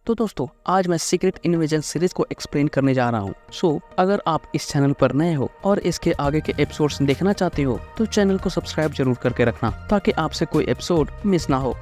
तो दोस्तों आज मैं सीक्रेट इन्वेजन सीरीज को एक्सप्लेन करने जा रहा हूँ। अगर आप इस चैनल पर नए हो और इसके आगे के एपिसोड्स देखना चाहते हो तो चैनल को सब्सक्राइब जरूर करके रखना ताकि आपसे कोई एपिसोड मिस ना हो।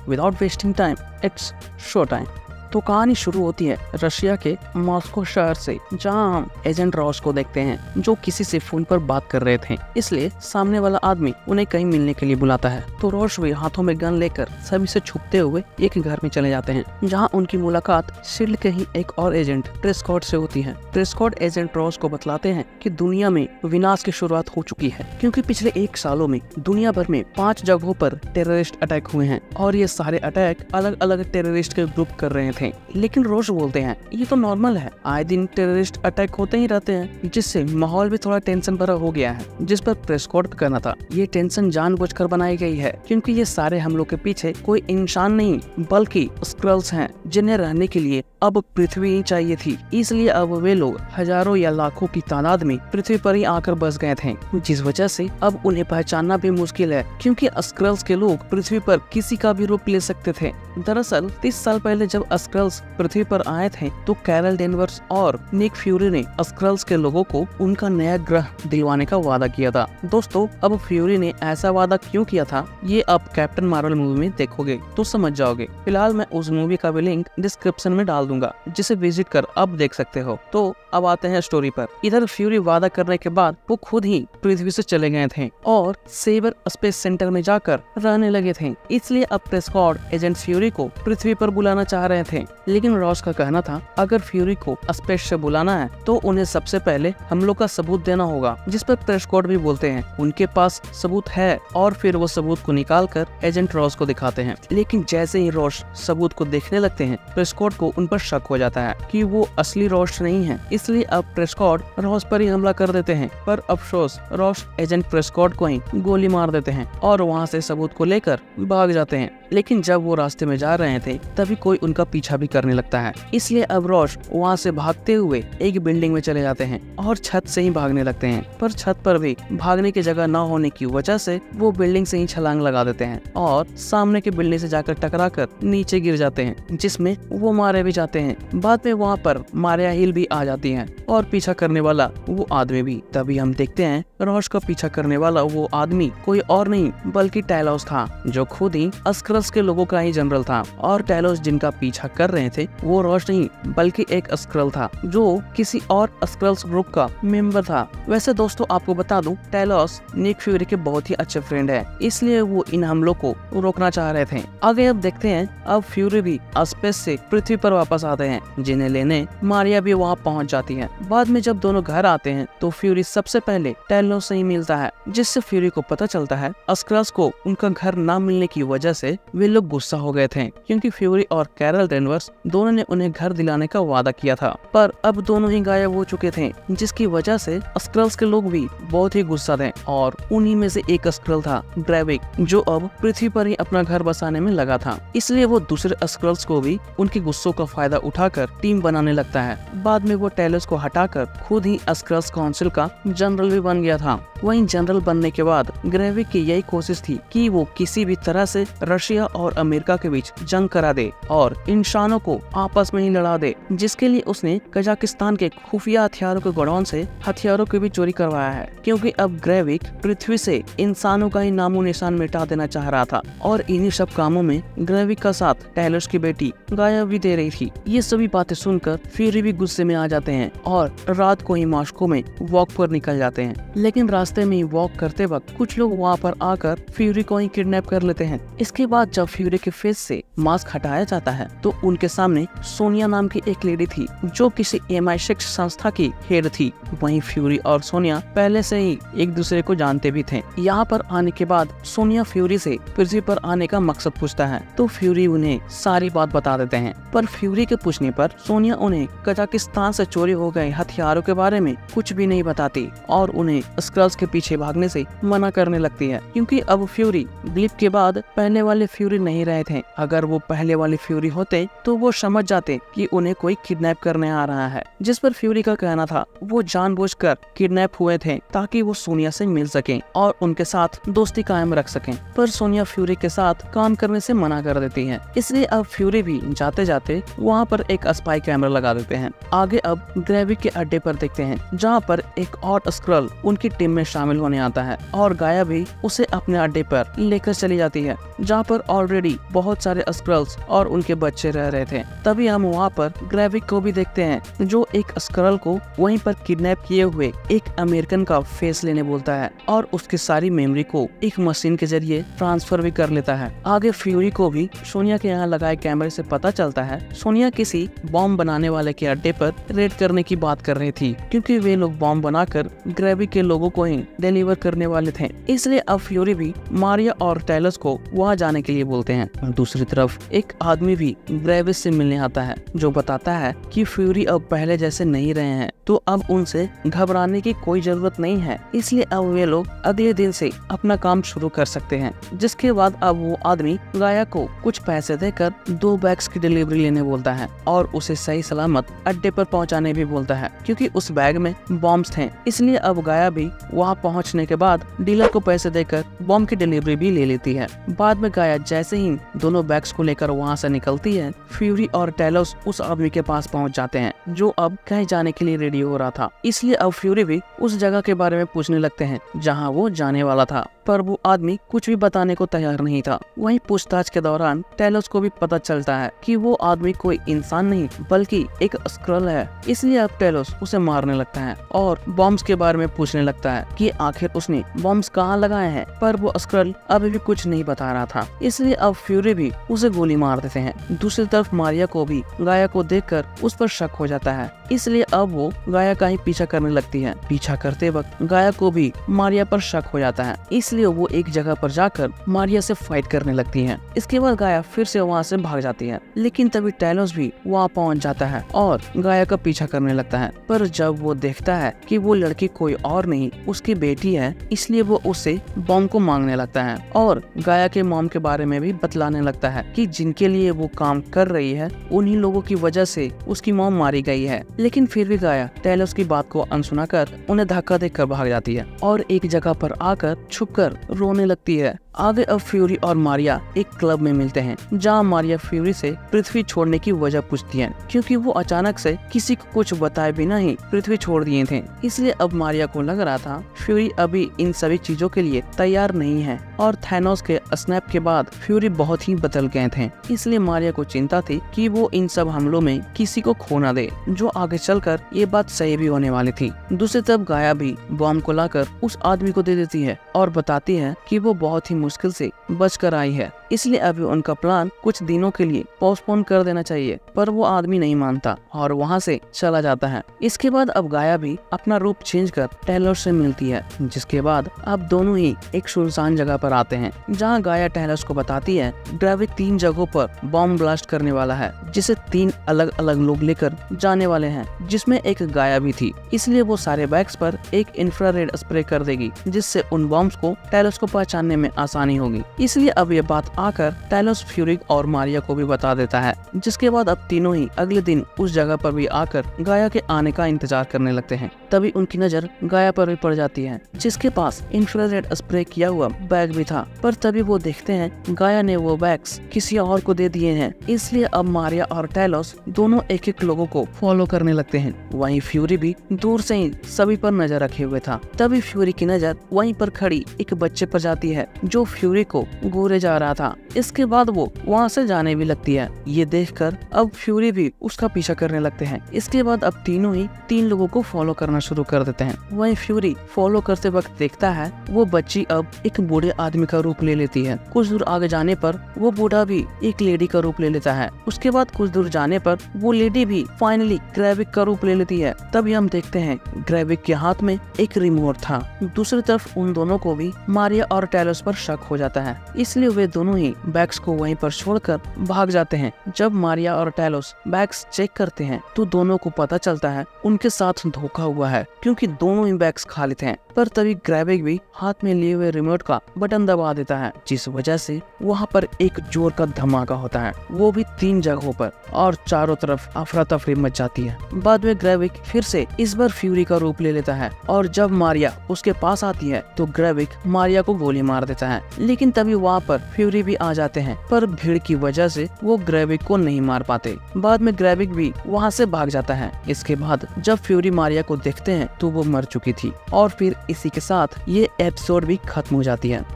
Without wasting time it's show time. तो कहानी शुरू होती है रशिया के मॉस्को शहर से, जहां हम एजेंट रॉस को देखते हैं जो किसी से फोन पर बात कर रहे थे। इसलिए सामने वाला आदमी उन्हें कहीं मिलने के लिए बुलाता है। तो रॉस भी हाथों में गन लेकर सभी से छुपते हुए एक घर में चले जाते हैं, जहां उनकी मुलाकात शील्ड के ही एक और एजेंट प्रेस्कॉट से होती है। प्रेस्कॉट एजेंट रॉस को बतलाते हैं कि दुनिया में विनाश की शुरुआत हो चुकी है, क्योंकि पिछले 1 सालों में दुनिया भर में 5 जगहों पर टेररिस्ट अटैक हुए हैं और ये सारे अटैक अलग अलग टेररिस्ट के ग्रुप कर रहे थे। लेकिन रोज बोलते हैं ये तो नॉर्मल है, आए दिन टेररिस्ट अटैक होते ही रहते हैं, जिससे माहौल भी थोड़ा टेंशन भरा हो गया है। जिस पर प्रेस्कॉट का कहना था ये टेंशन जानबूझकर बनाई गई है, क्योंकि ये सारे हमलों के पीछे कोई इंसान नहीं बल्कि स्क्रल्स हैं, जिन्हें रहने के लिए अब पृथ्वी ही चाहिए थी। इसलिए अब वे लोग हजारों या लाखों की तादाद में पृथ्वी पर ही आकर बस गए थे, जिस वजह से अब उन्हें पहचानना भी मुश्किल है, क्योंकि स्क्रल्स के लोग पृथ्वी पर किसी का भी रूप ले सकते थे। दरअसल 30 साल पहले जब स्क्रल्स पृथ्वी पर आए थे तो कैरल डेनवर्स और निक फ्यूरी ने स्क्रल्स के लोगों को उनका नया ग्रह दिलवाने का वादा किया था। दोस्तों अब फ्यूरी ने ऐसा वादा क्यों किया था ये आप कैप्टन मार्वल मूवी में देखोगे तो समझ जाओगे। फिलहाल मैं उस मूवी का भी लिंक डिस्क्रिप्शन में डाल दूंगा, जिसे विजिट कर अब देख सकते हो। तो अब आते हैं स्टोरी पर। इधर फ्यूरी वादा करने के बाद वो खुद ही पृथ्वी से चले गए थे और सेबर स्पेस सेंटर में जाकर रहने लगे थे। इसलिए अब प्रेस्कॉट एजेंट फ्यूरी को पृथ्वी पर बुलाना चाह रहे थे, लेकिन रॉस का कहना था अगर फ्यूरी को स्पेस से बुलाना है तो उन्हें सबसे पहले हमलों का सबूत देना होगा। जिस पर प्रेस्कॉट भी बोलते हैं उनके पास सबूत है, और फिर वो सबूत को निकाल कर एजेंट रॉस को दिखाते हैं। लेकिन जैसे ही रॉस सबूत को देखने लगते हैं प्रेस्कॉट को उन पर शक हो जाता है कि वो असली रॉस नहीं है। इसलिए अब प्रेस्कॉट रॉस पर ही हमला कर देते हैं, पर अफसोस रॉस एजेंट प्रेस्कॉट को ही गोली मार देते हैं और वहाँ से सबूत को लेकर भाग जाते हैं। लेकिन जब वो रास्ते में जा रहे थे तभी कोई उनका पीछा भी करने लगता है। इसलिए अब रॉस वहाँ से भागते हुए एक बिल्डिंग में चले जाते हैं और छत से ही भागने लगते हैं, पर छत पर भी भागने की जगह न होने की वजह से वो बिल्डिंग से ही छलांग लगा देते हैं और सामने की बिल्डिंग से जाकर टकराकर नीचे गिर जाते हैं, जिसमें वो मारे भी जाते हैं। बाद में वहाँ पर मारिया हिल भी आ जाती है और पीछा करने वाला वो आदमी भी। तभी हम देखते हैं रॉस का पीछा करने वाला वो आदमी कोई और नहीं बल्कि टैलोस था, जो खुद ही स्क्रल्स के लोगों का ही जनरल था। और टैलोस जिनका पीछा कर रहे थे वो रॉस नहीं बल्कि एक स्क्रल था, जो किसी और स्क्रल्स ग्रुप का मेंबर था। वैसे दोस्तों आपको बता दूं टैलोस निक फ्यूरी के बहुत ही अच्छे फ्रेंड है, इसलिए वो इन हमलों को रोकना चाह रहे थे। आगे अब देखते हैं अब फ्यूरी भी स्पेस से पृथ्वी पर वापस आते हैं, जिन्हें लेने मारिया भी वहाँ पहुँच जाती है। बाद में जब दोनों घर आते हैं तो फ्यूरी सबसे पहले टैलोस से ही मिलता है, जिससे फ्यूरी को पता चलता है स्क्रल्स को उनका घर न मिलने की वजह से वे लोग गुस्सा हो गए थे, क्योंकि फ्यूरी और कैरल डेनवर्स दोनों ने उन्हें घर दिलाने का वादा किया था, पर अब दोनों ही गायब हो चुके थे, जिसकी वजह से स्क्रल्स के लोग भी बहुत ही गुस्सा थे। और उन्हीं में से एक स्क्रल था ग्रेविक, जो अब पृथ्वी पर ही अपना घर बसाने में लगा था। इसलिए वो दूसरे स्क्रल्स को भी उनके गुस्सों का फायदा उठाकर टीम बनाने लगता है। बाद में वो टैलोस को हटाकर खुद ही स्क्रल्स काउंसिल का जनरल भी बन गया था। वहीं जनरल बनने के बाद ग्रेविक की यही कोशिश थी कि वो किसी भी तरह से रशिया और अमेरिका के बीच जंग करा दे और इंसानों को आपस में ही लड़ा दे, जिसके लिए उसने कजाकिस्तान के खुफिया हथियारों के गोडाउन से हथियारों की भी चोरी करवाया है, क्योंकि अब ग्रेविक पृथ्वी से इंसानों का ही नामो निशान मिटा देना चाह रहा था। और इन्हीं सब कामों में ग्रेविक का साथ टैलोस की बेटी गायब भी दे रही थी। ये सभी बातें सुनकर फ्यूरी भी गुस्से में आ जाते हैं और रात को ही मॉस्को में वॉक पर निकल जाते हैं। लेकिन रास्ते में वॉक करते वक्त कुछ लोग वहाँ पर आकर फ्यूरी को ही किडनैप कर लेते हैं। इसके बाद जब फ्यूरी के फेस से मास्क हटाया जाता है तो उनके सामने सोनिया नाम की एक लेडी थी, जो किसी MI6 संस्था की हेड थी। वहीं फ्यूरी और सोनिया पहले से ही एक दूसरे को जानते भी थे। यहाँ पर आने के बाद सोनिया फ्यूरी से पृथ्वी पर आने का मकसद पूछता है, तो फ्यूरी उन्हें सारी बात बता देते हैं। पर फ्यूरी के पूछने पर सोनिया उन्हें कजाकिस्तान से चोरी हो गए हथियारों के बारे में कुछ भी नहीं बताती और उन्हें स्क्रल्स के पीछे भागने से मना करने लगती है, क्योंकि अब फ्यूरी ब्लिप के बाद पहले वाले फ्यूरी नहीं रहे थे। अगर वो पहले वाले फ्यूरी होते तो वो समझ जाते कि उन्हें कोई किडनैप करने आ रहा है, जिस पर फ्यूरी का कहना था वो जानबूझकर किडनैप हुए थे ताकि वो सोनिया से मिल सकें और उनके साथ दोस्ती कायम रख सकें। पर सोनिया फ्यूरी के साथ काम करने से मना कर देती है, इसलिए अब फ्यूरी भी जाते जाते वहाँ पर एक स्पाई कैमरा लगा देते हैं। आगे अब ग्रेविक के अड्डे पर देखते हैं जहाँ पर एक और स्क्रल उनकी टीम में शामिल होने आता है और गाया भी उसे अपने अड्डे पर लेकर चली जाती है जहाँ पर ऑलरेडी बहुत सारे स्क्रल्स और उनके बच्चे रह रहे थे। तभी हम वहाँ पर ग्रेविक को भी देखते हैं जो एक स्क्रल को वहीं पर किडनैप किए हुए एक अमेरिकन का फेस लेने बोलता है और उसकी सारी मेमोरी को एक मशीन के जरिए ट्रांसफर भी कर लेता है। आगे फ्यूरी को भी सोनिया के यहाँ लगाए कैमरे से पता चलता है सोनिया किसी बॉम्ब बनाने वाले के अड्डे पर रेड करने की बात कर रही थी, क्योंकि वे लोग बॉम्ब बनाकर ग्रेविक के लोगों को ही डिलीवर करने वाले थे। इसलिए अब फ्यूरी भी मारिया और टेलस को वहाँ जाने के लिए बोलते हैं। दूसरी तरफ एक आदमी भी ग्रेविक से मिलने आता है जो बताता है कि फ्यूरी अब पहले जैसे नहीं रहे हैं, तो अब उनसे घबराने की कोई जरूरत नहीं है, इसलिए अब वे लोग अगले दिन से अपना काम शुरू कर सकते हैं। जिसके बाद अब वो आदमी गाया को कुछ पैसे देकर 2 बैग्स की डिलीवरी लेने बोलता है और उसे सही सलामत अड्डे पर पहुंचाने भी बोलता है, क्योंकि उस बैग में बॉम्ब्स थे। इसलिए अब गाया भी वहां पहुंचने के बाद डीलर को पैसे देकर बॉम्ब की डिलीवरी भी ले लेती है। बाद में गाया जैसे ही दोनों बैग्स को लेकर वहां से निकलती है, फ्यूरी और टेलस उस आदमी के पास पहुंच जाते हैं जो अब कहीं जाने के लिए रेडी हो रहा था। इसलिए अब फ्यूरी भी उस जगह के बारे में पूछने लगते हैं जहाँ वो जाने वाला था, पर वो आदमी कुछ भी बताने को तैयार नहीं था। वहीं पूछताछ के दौरान टेलस को भी पता चलता है कि वो आदमी कोई इंसान नहीं बल्कि एक स्क्रल है। इसलिए अब टेलस उसे मारने लगता है और बॉम्ब्स के बारे में पूछने लगता है कि आखिर उसने बॉम्ब्स कहाँ लगाए हैं, पर वो स्क्रल अभी भी कुछ नहीं बता रहा था। इसलिए अब फ्यूरी भी उसे गोली मार देते हैं। दूसरी तरफ मारिया को भी गाया को देखकर उस पर शक हो जाता है, इसलिए अब वो गाया का ही पीछा करने लगती है। पीछा करते वक्त गाया को भी मारिया पर शक हो जाता है, इसलिए वो एक जगह पर जाकर मारिया से फाइट करने लगती है। इसके बाद गाया फिर से वहाँ से भाग जाती है, लेकिन तभी टेलस भी वहाँ पहुँच जाता है और गाया का पीछा करने लगता है। पर जब वो देखता है कि वो लड़की कोई और नहीं उसकी बेटी है, इसलिए वो उससे बॉम्ब को मांगने लगता है और गाया के मॉम के बारे में भी बतलाने लगता है कि जिनके लिए वो काम कर रही है उन्हीं लोगों की वजह से उसकी मॉम मारी गई है। लेकिन फिर भी गाया टेलस की बात को अनसुना कर उन्हें धक्का देकर भाग जाती है और एक जगह पर आकर छुपकर रोने लगती है। आगे अब फ्यूरी और मारिया एक क्लब में मिलते हैं जहां मारिया फ्यूरी से पृथ्वी छोड़ने की वजह पूछती है, क्योंकि वो अचानक से किसी को कुछ बताए बिना ही पृथ्वी छोड़ दिए थे। इसलिए अब मारिया को लग रहा था फ्यूरी अभी इन सभी चीजों के लिए तैयार नहीं है और थैनोस के स्नैप के बाद फ्यूरी बहुत ही बदल गए थे। इसलिए मारिया को चिंता थी कि वो इन सब हमलों में किसी को खो न दे, जो आगे चलकर ये बात सही भी होने वाली थी। दूसरी तरफ गाया भी बॉम्ब को लाकर उस आदमी को दे देती है और बताती है कि वो बहुत ही मुश्किल से बचकर आई है, इसलिए अभी उनका प्लान कुछ दिनों के लिए पोस्टपोन कर देना चाहिए। पर वो आदमी नहीं मानता और वहाँ से चला जाता है। इसके बाद अब गाया भी अपना रूप चेंज कर टेलस से मिलती है, जिसके बाद अब दोनों ही एक सुनसान जगह पर आते हैं जहाँ गाया टेलस को बताती है ग्रेविक 3 जगहों पर बॉम्ब ब्लास्ट करने वाला है, जिसे 3 अलग अलग लोग लेकर जाने वाले हैं, जिसमें एक गाया भी थी। इसलिए वो सारे बैग्स पर एक इंफ्रारेड स्प्रे कर देगी, जिससे उन बॉम्ब्स को टेलस को पहचानने में आसानी होगी। इसलिए अब ये बात आकर टेलस फ्यूरी और मारिया को भी बता देता है, जिसके बाद अब तीनों ही अगले दिन उस जगह पर भी आकर गाया के आने का इंतजार करने लगते हैं। तभी उनकी नजर गाया पर भी पड़ जाती है, जिसके पास इंफ्रारेड स्प्रे किया हुआ बैग भी था। पर तभी वो देखते हैं गाया ने वो बैग्स किसी और को दे दिए हैं। इसलिए अब मारिया और टेलस दोनों एक एक लोगों को फॉलो करने लगते हैं। वहीं फ्यूरी भी दूर से ही सभी पर नजर रखे हुए था। तभी फ्यूरी की नजर वहीं पर खड़ी एक बच्चे पर जाती है जो फ्यूरी को घूरे जा रहा था। इसके बाद वो वहाँ से जाने भी लगती है। ये देखकर अब फ्यूरी भी उसका पीछा करने लगते हैं। इसके बाद अब तीनों ही 3 लोगों को फॉलो करना शुरू कर देते हैं। वहीं फ्यूरी फॉलो करते वक्त देखता है वो बच्ची अब एक बूढ़े आदमी का रूप ले लेती है। कुछ दूर आगे जाने पर वो बूढ़ा भी एक लेडी का रूप ले लेता है। उसके बाद कुछ दूर जाने पर वो लेडी भी फाइनली ग्रेविक का रूप ले लेती है। तभी हम देखते हैं ग्रेविक के हाथ में एक रिमोट था। दूसरी तरफ उन दोनों को भी मारिया और टेलस पर शक हो जाता है, इसलिए वे दोनों दोनों ही बैग्स को वहीं पर छोड़कर भाग जाते हैं। जब मारिया और टेलोस बैग्स चेक करते हैं तो दोनों को पता चलता है उनके साथ धोखा हुआ है, क्योंकि दोनों ही बैग्स खाली थे। पर तभी ग्रेविक भी हाथ में लिए हुए रिमोट का बटन दबा देता है, जिस वजह से वहाँ पर एक जोर का धमाका होता है, वो भी 3 जगहों पर, और चारों तरफ अफरा तफरी मच जाती है। बाद में ग्रेविक फिर से इस बार फ्यूरी का रूप ले लेता है, और जब मारिया उसके पास आती है तो ग्रेविक मारिया को गोली मार देता है। लेकिन तभी वहाँ पर फ्यूरी भी आ जाते हैं, पर भीड़ की वजह से वो ग्रेविक को नहीं मार पाते। बाद में ग्रेविक भी वहाँ से भाग जाता है। इसके बाद जब फ्यूरी मारिया को देखते हैं तो वो मर चुकी थी, और फिर इसी के साथ ये एपिसोड भी खत्म हो जाती है।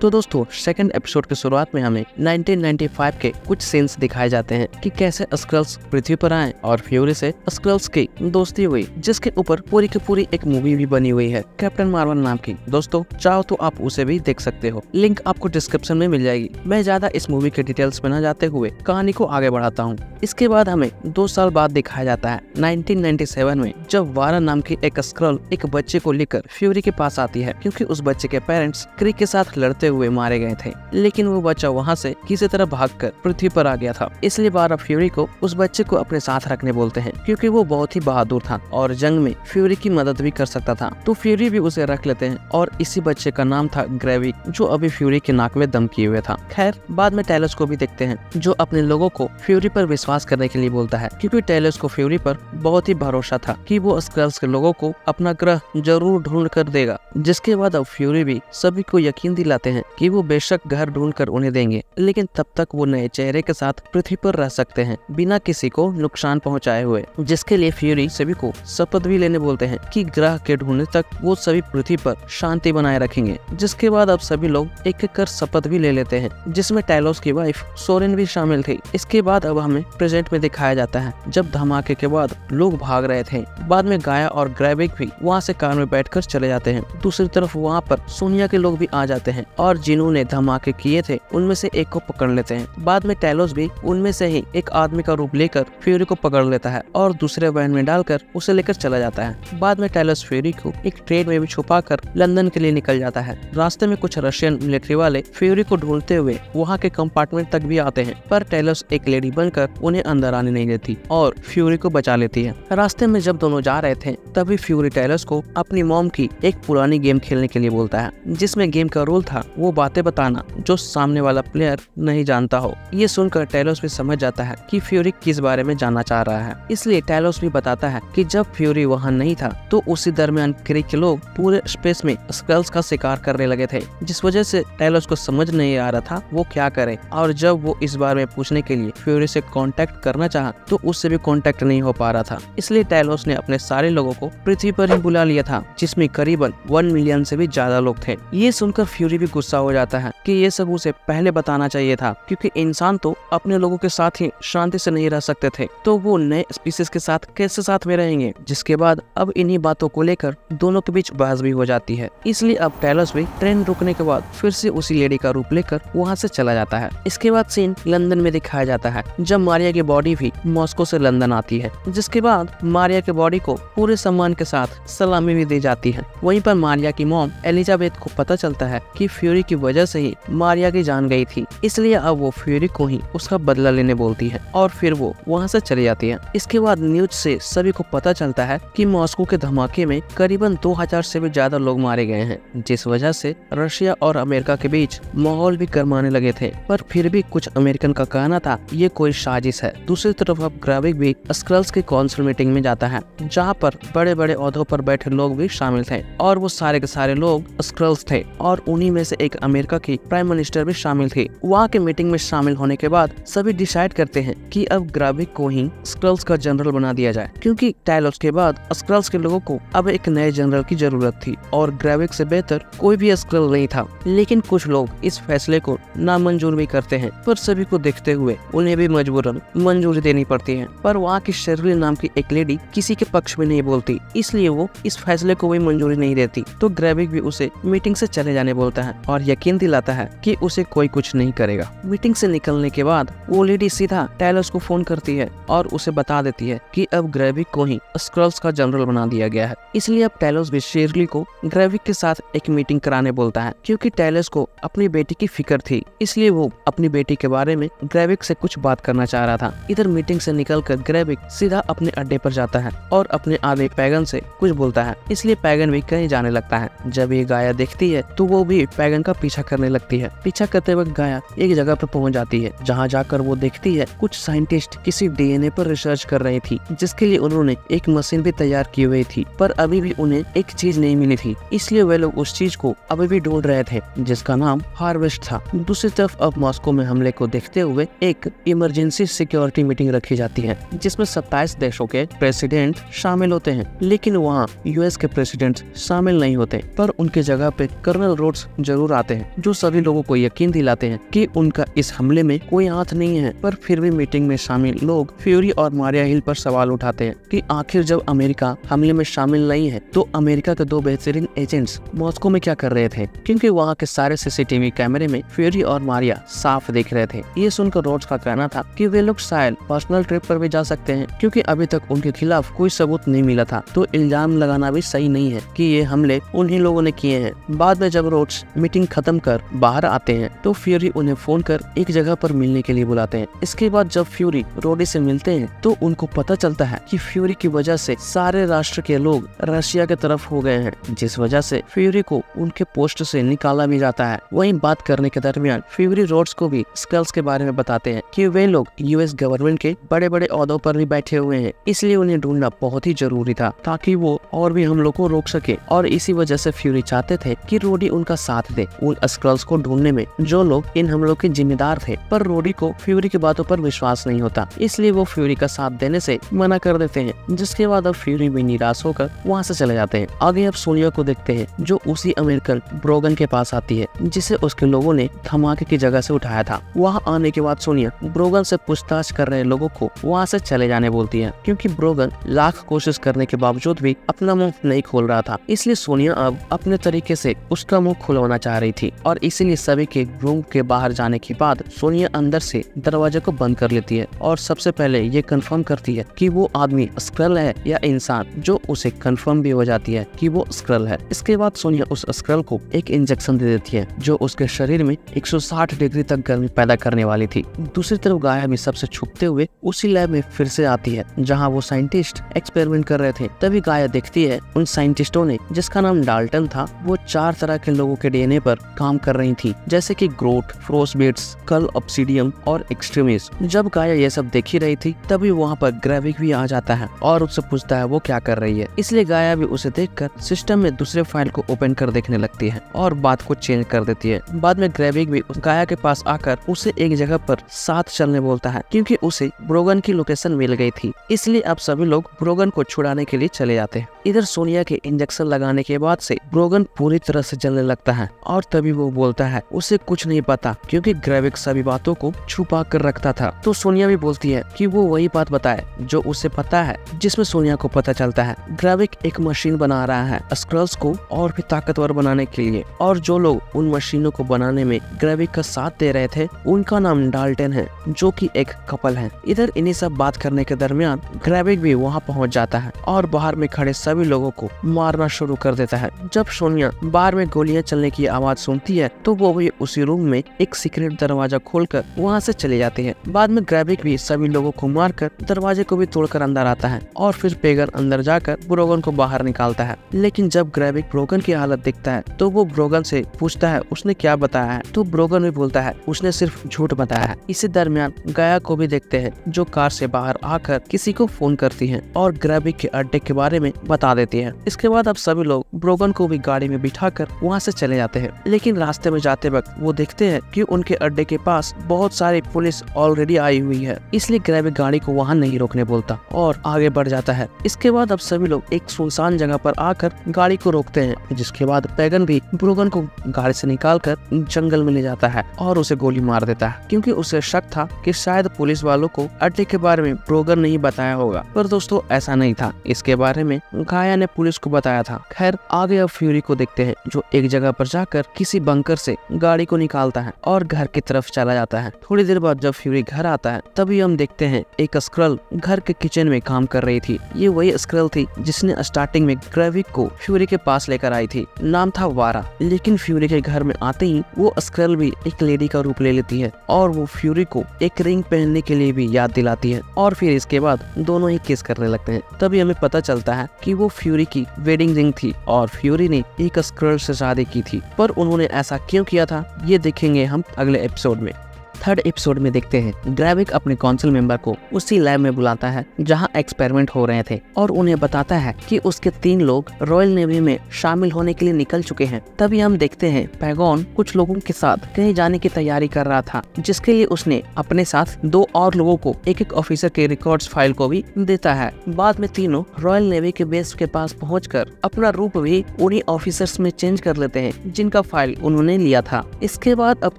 तो दोस्तों, सेकंड एपिसोड की शुरुआत में हमें 1995 के कुछ सीन्स दिखाए जाते हैं कि कैसे स्क्रल्स पृथ्वी पर आए और फ्यूरी से स्क्रल्स की दोस्ती हुई, जिसके ऊपर पूरी की पूरी एक मूवी भी बनी हुई है कैप्टन मार्वल नाम की। दोस्तों, चाहो तो आप उसे भी देख सकते हो, लिंक आपको डिस्क्रिप्शन में मिल जाएगी। मैं ज्यादा इस मूवी के डिटेल्स में न जाते हुए कहानी को आगे बढ़ाता हूँ। इसके बाद हमें 2 साल बाद दिखाया जाता है 1997 में, जब वारा नाम की एक स्क्रल एक बच्चे को लेकर फ्यूरी के पास आती है, क्योंकि उस बच्चे के पेरेंट्स क्रिक के साथ लड़ते हुए मारे गए थे। लेकिन वो बच्चा वहाँ से किसी तरह भागकर पृथ्वी पर आ गया था। इसलिए वारा फ्यूरी को उस बच्चे को अपने साथ रखने बोलते हैं, क्योंकि वो बहुत ही बहादुर था और जंग में फ्यूरी की मदद भी कर सकता था। तो फ्यूरी भी उसे रख लेते हैं, और इसी बच्चे का नाम था ग्रेविक, जो अभी फ्यूरी के नाक में दम किए हुए था। खैर, बाद में टेलोस को भी देखते हैं, जो अपने लोगों को फ्यूरी पर विश्वास करने के लिए बोलता है, क्योंकि टेलोस को फ्यूरी पर बहुत ही भरोसा था कि वो स्क्रल्स के लोगों को अपना ग्रह जरूर ढूंढ कर देगा। जिसके बाद अब फ्यूरी भी सभी को यकीन दिलाते हैं कि वो बेशक घर ढूंढकर उन्हें देंगे, लेकिन तब तक वो नए चेहरे के साथ पृथ्वी पर रह सकते हैं बिना किसी को नुकसान पहुंचाए हुए। जिसके लिए फ्यूरी सभी को शपथ भी लेने बोलते हैं कि ग्रह के ढूंढने तक वो सभी पृथ्वी पर शांति बनाए रखेंगे। जिसके बाद अब सभी लोग एक एक कर शपथ भी ले लेते हैं, जिसमें टेलोस की वाइफ सोरेन भी शामिल थी। इसके बाद अब हमें प्रेजेंट में दिखाया जाता है, जब धमाके के बाद लोग भाग रहे थे। बाद में गाया और ग्रेविक भी वहाँ से कार में बैठकर चले जाते हैं। दूसरी तरफ वहाँ पर सोनिया के लोग भी आ जाते हैं, और जिन्होंने धमाके किए थे उनमें से एक को पकड़ लेते हैं। बाद में टेलोस भी उनमें से ही एक आदमी का रूप लेकर फ्यूरी को पकड़ लेता है और दूसरे वैन में डालकर उसे लेकर चला जाता है। बाद में टेलोस फ्यूरी को एक ट्रेन में भी छुपाकर लंदन के लिए निकल जाता है। रास्ते में कुछ रशियन मिलिट्री वाले फ्यूरी को ढूंढते हुए वहाँ के कंपार्टमेंट तक भी आते हैं, पर टेलोस एक लेडी बनकर उन्हें अंदर आने नहीं देती और फ्यूरी को बचा लेती है। रास्ते में जब दोनों जा रहे थे तभी फ्यूरी टेलोस को अपनी मॉम की एक पुरानी गेम खेलने के लिए बोलता है, जिसमें गेम का रूल था वो बातें बताना जो सामने वाला प्लेयर नहीं जानता हो। ये सुनकर टेलोस भी समझ जाता है कि फ्यूरी किस बारे में जानना चाह रहा है। इसलिए टेलोस भी बताता है कि जब फ्यूरी वहाँ नहीं था तो उसी दरमियान क्रिक के लोग पूरे स्पेस में स्क्रल्स का शिकार करने लगे थे, जिस वजह से टेलोस को समझ नहीं आ रहा था वो क्या करे। और जब वो इस बारे में पूछने के लिए फ्यूरी से कांटेक्ट करना चाहा तो उससे भी कांटेक्ट नहीं हो पा रहा था। इसलिए टेलोस ने अपने सारे लोगों को पृथ्वी पर ही बुला लिया था, जिसमें करीबन 1 मिलियन से भी ज्यादा लोग थे। ये सुनकर फ्यूरी भी गुस्सा हो जाता है कि ये सब उसे पहले बताना चाहिए था, क्योंकि इंसान तो अपने लोगों के साथ ही शांति से नहीं रह सकते थे, तो वो नए स्पीसीज के साथ कैसे साथ में रहेंगे। जिसके बाद अब इन्हीं बातों को लेकर दोनों के बीच बहस भी हो जाती है। इसलिए अब टेलोस भी ट्रेन रुकने के बाद फिर से उसी लेडी का रूप लेकर वहाँ से चला जाता है। इसके बाद सीन लंदन में दिखाया जाता है, जब मारिया की बॉडी भी मॉस्को से लंदन आती है। जिसके बाद मारिया के बॉडी को पूरे सम्मान के साथ सलामी भी दी जाती है। वहीं पर मारिया की मॉम एलिजाबेथ को पता चलता है कि फ्यूरी की वजह से ही मारिया की जान गई थी, इसलिए अब वो फ्यूरी को ही उसका बदला लेने बोलती है और फिर वो वहाँ से चली जाती है। इसके बाद न्यूज से सभी को पता चलता है कि मॉस्को के धमाके में करीबन 2000 से भी ज्यादा लोग मारे गए हैं, जिस वजह से रशिया और अमेरिका के बीच माहौल भी गर्माने लगे थे। पर फिर भी कुछ अमेरिकन का कहना था ये कोई साजिश है। दूसरी तरफ अब ग्रेविक भी स्क्रल्स की काउंसिल मीटिंग में जाता है, जहाँ पर बड़े बड़े ओहदों पर बैठे लोग भी शामिल थे, और वो सारे के सारे लोग स्क्रल्स थे, और उन्हीं में से एक अमेरिका की प्राइम मिनिस्टर भी शामिल थी। वहाँ के मीटिंग में शामिल होने के बाद सभी डिसाइड करते हैं कि अब ग्रेविक को ही स्क्रल्स का जनरल बना दिया जाए, क्योंकि टेलोस के बाद स्क्रल्स के लोगों को अब एक नए जनरल की जरूरत थी और ग्रेविक से बेहतर कोई भी स्क्रल नहीं था। लेकिन कुछ लोग इस फैसले को नामंजूर भी करते हैं, पर सभी को देखते हुए उन्हें भी मजबूरन मंजूरी देनी पड़ती है। पर वहाँ की शेरली नाम की एक लेडी किसी के पक्ष में नहीं बोलती, इसलिए वो इस फैसले को भी मंजूरी नहीं देती। तो ग्रेविक भी उसे मीटिंग से चले जाने बोलता है और यकीन दिलाता है कि उसे कोई कुछ नहीं करेगा। मीटिंग से निकलने के बाद वो लेडी सीधा टैलोस को फोन करती है और उसे बता देती है कि अब ग्रेविक को ही स्क्रल्स का जनरल बना दिया गया है। इसलिए अब टैलोस भी शेरली को ग्रेविक के साथ एक मीटिंग कराने बोलता है, क्योंकि टैलोस को अपनी बेटी की फिक्र थी, इसलिए वो अपनी बेटी के बारे में ग्रेविक से कुछ बात करना चाह रहा था। इधर मीटिंग से निकलकर ग्रेविक सीधा अपने अड्डे पर जाता है और अपने आदमी पैगन से कुछ बोलता है, इसलिए पैगन भी कहीं जाने लगता है। जब ये गाया देखती है तो वो भी पैगन का पीछा करने लगती है। पीछा करते वक्त गाया एक जगह पर पहुंच जाती है, जहां जाकर वो देखती है कुछ साइंटिस्ट किसी डीएनए पर रिसर्च कर रही थी, जिसके लिए उन्होंने एक मशीन भी तैयार की हुई थी, पर अभी भी उन्हें एक चीज नहीं मिली थी, इसलिए वे लोग उस चीज को अभी भी ढूंढ रहे थे, जिसका नाम हार्वेस्ट था। दूसरी तरफ अब मॉस्को में हमले को देखते हुए एक इमरजेंसी सिक्योरिटी मीटिंग रखी जाती है, जिसमें 27 देशों के प्रेसिडेंट शामिल होते हैं, लेकिन वहाँ यूएस के प्रेसिडेंट शामिल नहीं होते, पर उनके जगह पे कर्नल रोड्स जरूर आते हैं, जो सभी लोगों को यकीन दिलाते हैं कि उनका इस हमले में कोई हाथ नहीं है। पर फिर भी मीटिंग में शामिल लोग फ्यूरी और मारिया हिल पर सवाल उठाते हैं कि आखिर जब अमेरिका हमले में शामिल नहीं है तो अमेरिका के 2 बेहतरीन एजेंट्स मॉस्को में क्या कर रहे थे, क्योंकि वहाँ के सारे सीसीटीवी कैमरे में फ्यूरी और मारिया साफ दिख रहे थे। ये सुनकर रोड्स का कहना था कि वे लोग शायद पर्सनल ट्रिप पर भी जा सकते हैं, क्योंकि अभी तक उनके खिलाफ कोई सबूत नहीं मिला था, तो इल्जाम लगाना भी सही नहीं है कि ये हमले उन्हीं लोगों ने किए हैं। बाद में जब रोड्स मीटिंग खत्म कर बाहर आते हैं तो फ्यूरी उन्हें फोन कर एक जगह पर मिलने के लिए बुलाते हैं। इसके बाद जब फ्यूरी रोडी से मिलते हैं तो उनको पता चलता है कि फ्यूरी की वजह से सारे राष्ट्र के लोग रशिया के तरफ हो गए हैं, जिस वजह से फ्यूरी को उनके पोस्ट से निकाला भी जाता है। वहीं बात करने के दरमियान फ्यूरी रोड्स को भी स्कल्स के बारे में बताते हैं कि वे लोग यूएस गवर्नमेंट के बड़े बड़े ओहदों पर भी बैठे हुए हैं, इसलिए उन्हें ढूंढना बहुत ही जरूरी था ताकि वो और भी हमलों को रोक सके। और इसी वजह से फ्यूरी चाहते थे कि रोडी उनका साथ दे उन स्क्रल्स को ढूंढने में जो लोग इन हमलों के जिम्मेदार थे। पर रोडी को फ्यूरी की बातों पर विश्वास नहीं होता, इसलिए वो फ्यूरी का साथ देने से मना कर देते हैं, जिसके बाद अब फ्यूरी भी निराश होकर वहाँ से चले जाते हैं। आगे अब सोनिया को देखते हैं, जो उसी अमेरिकन ब्रोगन के पास आती है जिसे उसके लोगों ने धमाके की जगह से उठाया था। वहाँ आने के बाद सोनिया ब्रोगन से पूछताछ कर रहे लोगों को वहाँ से चले जाने बोलती है, क्योंकि ब्रोगन लाख कोशिश करने के बावजूद भी अपना मुंह नहीं खोल रहा था, इसलिए सोनिया अब अपने तरीके से उसका मुंह खुलवाना चाह रही थी। और इसीलिए सभी के रूम के बाहर जाने के बाद सोनिया अंदर से दरवाजे को बंद कर लेती है और सबसे पहले ये कंफर्म करती है कि वो आदमी स्क्रल है या इंसान, जो उसे कंफर्म भी हो जाती है कि वो स्क्रल है। इसके बाद सोनिया उस स्क्रल को एक इंजेक्शन दे देती है, जो उसके शरीर में 160 डिग्री तक गर्मी पैदा करने वाली थी। दूसरी तरफ गाया भी सबसे छुपते हुए उसी लैब में फिर से आती है जहाँ वो साइंटिस्ट एक्सपेरिमेंट कर रहे थे। तभी गाया देखती है उन साइंटिस्टों ने, जिसका नाम डाल्टन था, वो 4 तरह के लोगों के डीएनए पर काम कर रही थी, जैसे कि ग्रोट, फ्रोस्टबिट्स, कल ऑब्सिडियम और एक्सट्रीमिस। जब गाया ये सब देख ही रही थी तभी वहाँ पर ग्रेविक भी आ जाता है और उससे पूछता है वो क्या कर रही है। इसलिए गाया भी उसे देखकर सिस्टम में दूसरे फाइल को ओपन कर देखने लगती है और बात को चेंज कर देती है। बाद में ग्रेविक भी गाया के पास आकर उसे एक जगह पर साथ चलने बोलता है, क्योंकि उसे ब्रोगन की लोकेशन मिल गई थी। इसलिए अब सभी लोग ब्रोगन को छुड़ाने के लिए चले जाते हैं। इधर सोनिया के इंजेक्शन लगाने के बाद से ब्रोगन पूरी तरह से जलने लगता है और तभी वो बोलता है उसे कुछ नहीं पता, क्योंकि ग्रेविक सभी बातों को छुपा कर रखता था। तो सोनिया भी बोलती है कि वो वही बात बताए जो उसे पता है, जिसमें सोनिया को पता चलता है ग्रेविक एक मशीन बना रहा है स्क्रल्स को और भी ताकतवर बनाने के लिए, और जो लोग उन मशीनों को बनाने में ग्रेविक का साथ दे रहे थे उनका नाम डाल्टन है, जो कि एक कपल है। इधर इन्हीं सब बात करने के दरमियान ग्रेविक भी वहाँ पहुँच जाता है और बाहर में खड़े सभी लोगों को मारना शुरू कर देता है। जब सोनिया बाहर में गोलियां चलने की आवाज सुनती है तो वो भी उसी रूम में एक सीक्रेट दरवाजा खोलकर वहाँ से चले जाते हैं। बाद में ग्रेविक भी सभी लोगों को मारकर दरवाजे को भी तोड़कर अंदर आता है और फिर पेगर अंदर जाकर ब्रोगन को बाहर निकालता है। लेकिन जब ग्रेविक ब्रोगन की हालत देखता है तो वो ब्रोगन से पूछता है उसने क्या बताया है, तो ब्रोगन भी बोलता है उसने सिर्फ झूठ बताया है। इसी दरमियान गाया को भी देखते हैं, जो कार से बाहर आकर किसी को फोन करती है और ग्रेविक के अड्डे के बारे में बता देती है। इसके बाद अब सभी लोग ब्रोगन को भी गाड़ी में बिठाकर वहाँ से चले जाते हैं। लेकिन रास्ते में जाते वक्त वो देखते हैं कि उनके अड्डे के पास बहुत सारी पुलिस ऑलरेडी आई हुई है, इसलिए ग्रेविक गाड़ी को वहाँ नहीं रोकने बोलता और आगे बढ़ जाता है। इसके बाद अब सभी लोग एक सुनसान जगह पर आकर गाड़ी को रोकते हैं, जिसके बाद पैगन भी ब्रोगन को गाड़ी से निकालकर जंगल में ले जाता है और उसे गोली मार देता है, क्योंकि उसे शक था कि शायद पुलिस वालों को अड्डे के बारे में ब्रोगन नहीं बताया होगा। पर दोस्तों ऐसा नहीं था, इसके बारे में गाया ने पुलिस को बताया था। खैर आगे अब फ्यूरी को देखते हैं, जो एक जगह पर जाकर किसी बंकर से गाड़ी को निकालता है और घर की तरफ चला जाता है। थोड़ी देर बाद जब फ्यूरी घर आता है तभी हम देखते हैं एक स्क्रल घर के किचन में काम कर रही थी। ये वही स्क्रल थी जिसने स्टार्टिंग में ग्रेविक को फ्यूरी के पास लेकर आई थी। नाम था वारा। लेकिन फ्यूरी के घर में आते ही वो स्क्रल भी एक लेडी का रूप ले लेती है और वो फ्यूरी को एक रिंग पहनने के लिए भी याद दिलाती है और फिर इसके बाद दोनों ही किस करने लगते हैं। तभी हमें पता चलता है कि वो फ्यूरी की वेडिंग रिंग थी और फ्यूरी ने एक स्क्रल से शादी की थी। पर उन्होंने ऐसा क्यों किया था ये देखेंगे हम अगले एपिसोड में। थर्ड एपिसोड में देखते हैं ग्रेविक अपने काउंसिल मेंबर को उसी लैब में बुलाता है जहां एक्सपेरिमेंट हो रहे थे और उन्हें बताता है कि उसके 3 लोग रॉयल नेवी में शामिल होने के लिए निकल चुके हैं। तभी हम देखते हैं पैगॉन कुछ लोगों के साथ कहीं जाने की तैयारी कर रहा था, जिसके लिए उसने अपने साथ 2 और लोगों को एक ऑफिसर के रिकॉर्ड्स फाइल को भी देता है। बाद में तीनों रॉयल नेवी के बेस के पास पहुँचकर अपना रूप भी उन्हीं ऑफिसर्स में चेंज कर लेते हैं जिनका फाइल उन्होंने लिया था। इसके बाद अब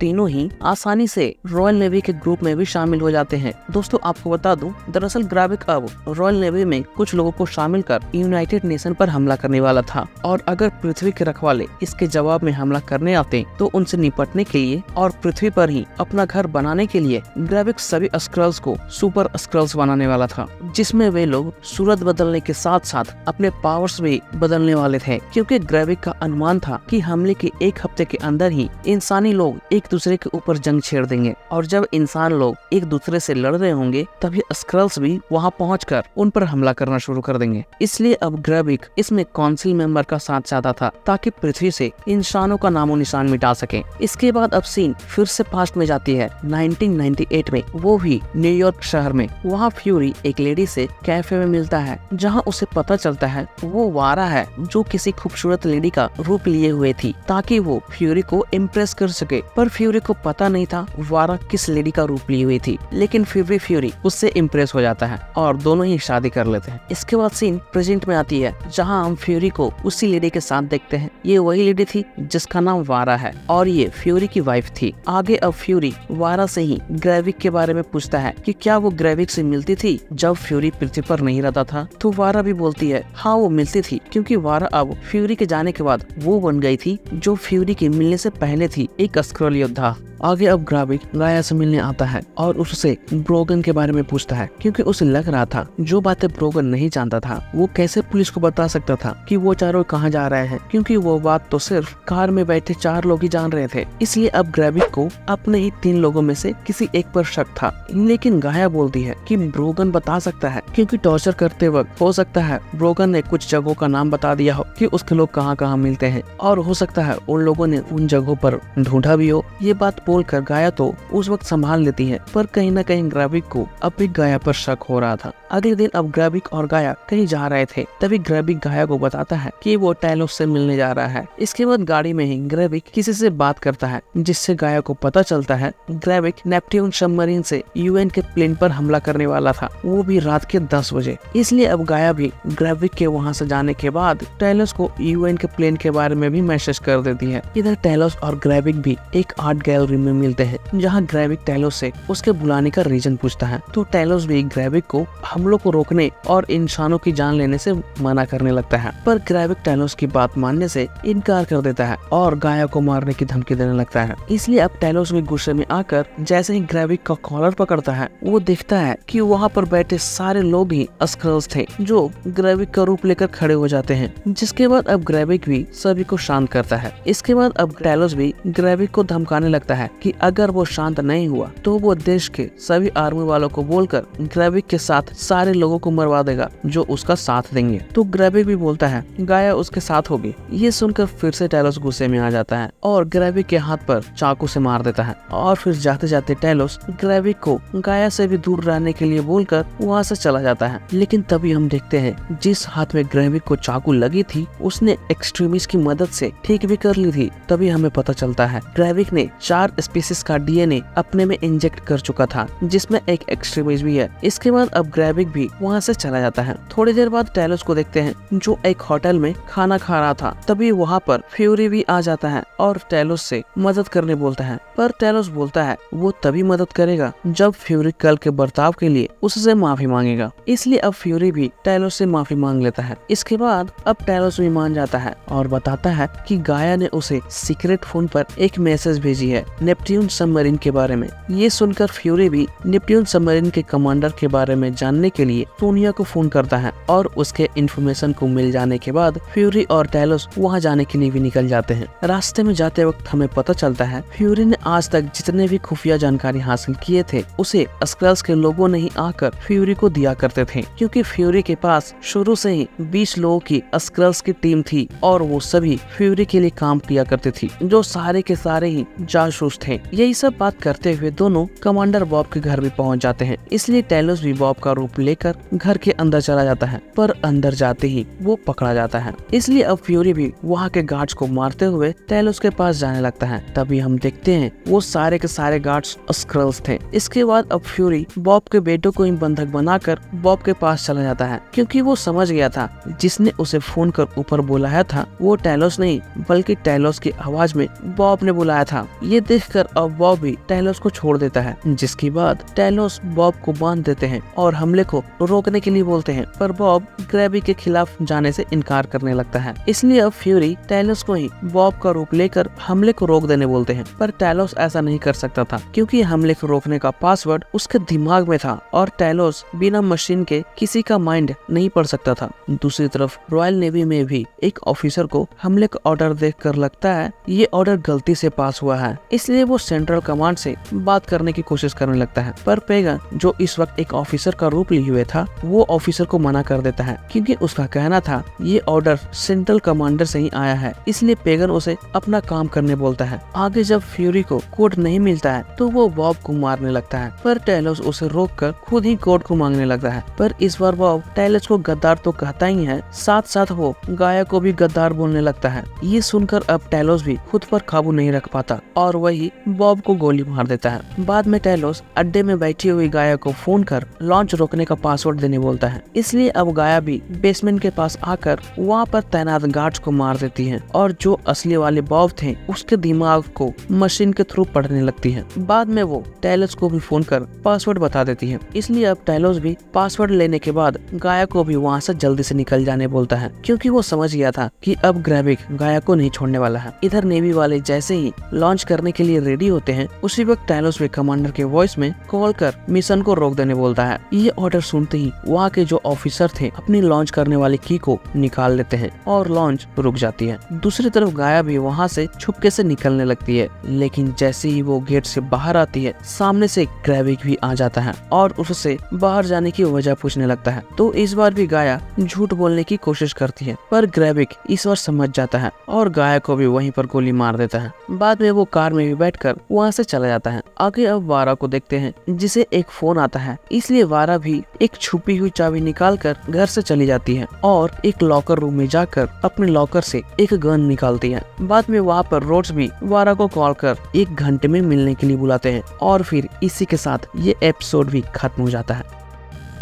तीनों ही आसानी से रॉयल नेवी के ग्रुप में भी शामिल हो जाते हैं। दोस्तों आपको बता दूं, दरअसल ग्रेविक अब रॉयल नेवी में कुछ लोगों को शामिल कर यूनाइटेड नेशन पर हमला करने वाला था और अगर पृथ्वी के रखवाले इसके जवाब में हमला करने आते तो उनसे निपटने के लिए और पृथ्वी पर ही अपना घर बनाने के लिए ग्रेविक सभी स्क्रल्स को सुपर स्क्रल्स बनाने वाला था, जिसमें वे लोग सूरत बदलने के साथ साथ अपने पावर्स भी बदलने वाले थे, क्योंकि ग्रेविक का अनुमान था कि हमले के 1 हफ्ते के अंदर ही इंसानी लोग एक दूसरे के ऊपर जंग छेड़ देंगे और जब इंसान लोग एक दूसरे से लड़ रहे होंगे तभी स्क्रल्स भी वहां पहुंचकर उन पर हमला करना शुरू कर देंगे। इसलिए अब ग्रेविक इसमें काउंसिल मेंबर का साथ चाहता था ताकि पृथ्वी से इंसानों का नामो निशान मिटा सके। इसके बाद अब सीन फिर से पास्ट में जाती है 1998 में, वो भी न्यूयॉर्क शहर में। वहाँ फ्यूरी एक लेडी से कैफे में मिलता है जहाँ उसे पता चलता है वो वारा है जो किसी खूबसूरत लेडी का रूप लिए हुए थी ताकि वो फ्यूरी को इम्प्रेस कर सके। पर फ्यूरी को पता नहीं था वारा किस लेडी का रूप ली हुई थी, लेकिन फिर भी फ्यूरी उससे इम्प्रेस हो जाता है और दोनों ही शादी कर लेते हैं। इसके बाद सीन प्रेजेंट में आती है जहां हम फ्यूरी को उसी लेडी के साथ देखते हैं। ये वही लेडी थी जिसका नाम वारा है और ये फ्यूरी की वाइफ थी। आगे अब फ्यूरी वारा से ही ग्रेविक के बारे में पूछता है कि क्या वो ग्रेविक से मिलती थी जब फ्यूरी पृथ्वी पर नहीं रहता था, तो वारा भी बोलती है हाँ वो मिलती थी, क्योंकि वारा अब फ्यूरी के जाने के बाद वो बन गई थी जो फ्यूरी के मिलने से पहले थी, एक स्क्रल योद्धा। आगे अब ग्रेविक गाया से मिलने आता है और उससे ब्रोगन के बारे में पूछता है, क्योंकि उसे लग रहा था जो बातें ब्रोगन नहीं जानता था वो कैसे पुलिस को बता सकता था कि वो चारों कहाँ जा रहे हैं, क्योंकि वो बात तो सिर्फ कार में बैठे 4 लोग ही जान रहे थे। इसलिए अब ग्रेविक को अपने ही 3 लोगों में से किसी एक पर शक था, लेकिन गाया बोलती है कि ब्रोगन बता सकता है, क्योंकि टॉर्चर करते वक्त हो सकता है ब्रोगन ने कुछ जगहों का नाम बता दिया हो कि उसके लोग कहाँ कहाँ मिलते हैं और हो सकता है उन लोगों ने उन जगहों पर ढूंढा भी हो। ये बात बोलकर गाया तो उस वक्त संभाल लेती है, पर कहीं न कहीं ग्रेविक को अब भी गाया पर शक हो रहा था। अगले दिन अब ग्रेविक और गाया कहीं जा रहे थे, तभी ग्रेविक गाया को बताता है कि वो टैलोस से मिलने जा रहा है। इसके बाद गाड़ी में ही ग्रेविक किसी से बात करता है, जिससे गाया को पता चलता है ग्रेविक नेपट्यून सबमरीन से यूएन के प्लेन पर हमला करने वाला था, वो भी रात के 10 बजे। इसलिए अब गाया भी ग्रेविक के वहाँ से जाने के बाद टैलोस को यूएन के प्लेन के बारे में भी मैसेज कर देती है। इधर टैलोस और ग्रेविक भी एक आर्ट गैलरी में मिलते हैं, जहाँ ग्रेविक टैलोस से उसके बुलाने का रीजन पूछता है, तो टैलोस भी ग्रेविक को हमलों को रोकने और इंसानों की जान लेने से मना करने लगता है। पर ग्रेविक टैलोस की बात मानने से इनकार कर देता है और गाया को मारने की धमकी देने लगता है। इसलिए अब टैलोस भी गुस्से में आकर जैसे ही ग्रेविक का कॉलर पकड़ता है, वो देखता है कि वहाँ पर बैठे सारे लोग ही स्क्रल्स थे जो ग्रेविक का रूप लेकर खड़े हो जाते हैं। जिसके बाद अब ग्रेविक भी सभी को शांत करता है। इसके बाद अब टैलोस भी ग्रेविक को धमकाने लगता है कि अगर वो शांत नहीं हुआ तो वो देश के सभी आर्मी वालों को बोलकर ग्रेविक के साथ सारे लोगों को मरवा देगा जो उसका साथ देंगे। तो ग्रेविक भी बोलता है गाया उसके साथ होगी। ये सुनकर फिर से टैलोस गुस्से में आ जाता है और ग्रेविक के हाथ पर चाकू से मार देता है और फिर जाते जाते टैलोस ग्रेविक को गाया से भी दूर रहने के लिए बोलकर वहाँ से चला जाता है। लेकिन तभी हम देखते हैं जिस हाथ में ग्रेविक को चाकू लगी थी उसने एक्सट्रीमिस्ट की मदद से ठीक भी कर ली थी। तभी हमें पता चलता है ग्रेविक ने 4 स्पीसीज का डीएनए अपने में इंजेक्ट कर चुका था, जिसमें एक एक्सट्रीमिस्ट भी है। इसके बाद अब ग्रेविक भी वहाँ से चला जाता है। थोड़ी देर बाद टैलोस को देखते हैं जो एक होटल में खाना खा रहा था। तभी वहाँ पर फ्यूरी भी आ जाता है और टैलोस से मदद करने बोलता है, पर टेलोस बोलता है वो तभी मदद करेगा जब फ्यूरी कल के बर्ताव के लिए उससे माफी मांगेगा। इसलिए अब फ्यूरी भी टेलोस से माफी मांग लेता है। इसके बाद अब टेलोस भी मान जाता है और बताता है कि गाया ने उसे सीक्रेट फोन पर एक मैसेज भेजी है नेपट्यून सबमरीन के बारे में। ये सुनकर फ्यूरी भी नेपट्यून सबमरीन के कमांडर के बारे में जानने के लिए सोनिया को फोन करता है और उसके इन्फॉर्मेशन को मिल जाने के बाद फ्यूरी और टेलोस वहाँ जाने के लिए भी निकल जाते हैं। रास्ते में जाते वक्त हमें पता चलता है फ्यूरी ने आज तक जितने भी खुफिया जानकारी हासिल किए थे उसे स्क्रल्स के लोगों ने ही आकर फ्यूरी को दिया करते थे, क्योंकि फ्यूरी के पास शुरू से ही 20 लोगों की स्क्रल्स की टीम थी और वो सभी फ्यूरी के लिए काम किया करते थी, जो सारे के सारे ही जासूस थे। यही सब बात करते हुए दोनों कमांडर बॉब के घर भी पहुंच जाते हैं। इसलिए टेलोस भी बॉब का रूप लेकर घर के अंदर चला जाता है, पर अंदर जाते ही वो पकड़ा जाता है। इसलिए अब फ्यूरी भी वहाँ के गार्ड्स को मारते हुए टेलोस के पास जाने लगता है। तभी हम देखते हैं वो सारे के सारे गार्ड्स स्क्रल्स थे। इसके बाद अब फ्यूरी बॉब के बेटों को ही बंधक बनाकर बॉब के पास चला जाता है, क्योंकि वो समझ गया था जिसने उसे फोन कर ऊपर बुलाया था वो टेलोस नहीं बल्कि टेलोस की आवाज में बॉब ने बुलाया था। ये देखकर अब बॉब भी टेलोस को छोड़ देता है, जिसके बाद टेलोस बॉब को बांध देते हैं और हमले को रोकने के लिए बोलते हैं, पर बॉब ग्रैबी के खिलाफ जाने से इनकार करने लगता है। इसलिए अब फ्यूरी टेलोस को ही बॉब का रूप लेकर हमले को रोक देने बोलते हैं, पर टेलोस ऐसा नहीं कर सकता था क्योंकि हमले को रोकने का पासवर्ड उसके दिमाग में था और टेलोस बिना मशीन के किसी का माइंड नहीं पढ़ सकता था। दूसरी तरफ रॉयल नेवी में भी एक ऑफिसर को हमले का ऑर्डर देखकर लगता है ये ऑर्डर गलती से पास हुआ है, इसलिए वो सेंट्रल कमांड से बात करने की कोशिश करने लगता है। पर पेगन जो इस वक्त एक ऑफिसर का रूप लिए हुए था वो ऑफिसर को मना कर देता है, क्योंकि उसका कहना था ये ऑर्डर सेंट्रल कमांडर से ही आया है। इसलिए पेगन उसे अपना काम करने बोलता है। आगे जब फ्यूरी को कोड नहीं मिलता है तो वो बॉब को मारने लगता है, पर टेलोस उसे रोककर खुद ही कोड को मांगने लगता है। पर इस बार बॉब टेलोस को गद्दार तो कहता ही है, साथ साथ वो गाया को भी गद्दार बोलने लगता है। ये सुनकर अब टेलोस भी खुद पर काबू नहीं रख पाता और वही बॉब को गोली मार देता है। बाद में टेलोस अड्डे में बैठी हुई गाया को फोन कर लॉन्च रोकने का पासवर्ड देने बोलता है। इसलिए अब गाया भी बेसमेंट के पास आकर वहाँ पर तैनात गार्ड्स को मार देती है और जो असली वाले बॉब थे उसके दिमाग को मशीन के थ्रू पढ़ने लगती है। बाद में वो टेलोस को भी फोन कर पासवर्ड बता देती है। इसलिए अब टेलोस भी पासवर्ड लेने के बाद गाया को भी वहाँ से जल्दी से निकल जाने बोलता है, क्योंकि वो समझ गया था कि अब ग्रैविक गाया को नहीं छोड़ने वाला है। इधर नेवी वाले जैसे ही लॉन्च करने के लिए रेडी होते हैं उसी वक्त टेलोस भी कमांडर के वॉइस में कॉल कर मिशन को रोक देने बोलता है। ये ऑर्डर सुनते ही वहाँ के जो ऑफिसर थे अपनी लॉन्च करने वाली की को निकाल लेते हैं और लॉन्च रुक जाती है। दूसरी तरफ गाया भी वहाँ से छुपके से निकलने लगती है, लेकिन जैसे ही वो गेट से बाहर आती है सामने से ग्रैविक भी आ जाता है और उससे बाहर जाने की वजह पूछने लगता है। तो इस बार भी गाया झूठ बोलने की कोशिश करती है, पर ग्रैविक इस बार समझ जाता है और गाया को भी वहीं पर गोली मार देता है। बाद में वो कार में भी बैठकर वहाँ से चला जाता है। आगे अब वारा को देखते हैं जिसे एक फोन आता है, इसलिए वारा भी एक छुपी हुई चाबी निकाल कर घर से चली जाती है और एक लॉकर रूम में जाकर अपने लॉकर से एक गन निकालती है। बाद में वहाँ पर रोड्स भी वारा को कॉल कर 1 घंटे में मिलने के लिए बुलाते हैं और फिर इसी के साथ ये एपिसोड भी खत्म हो जाता है।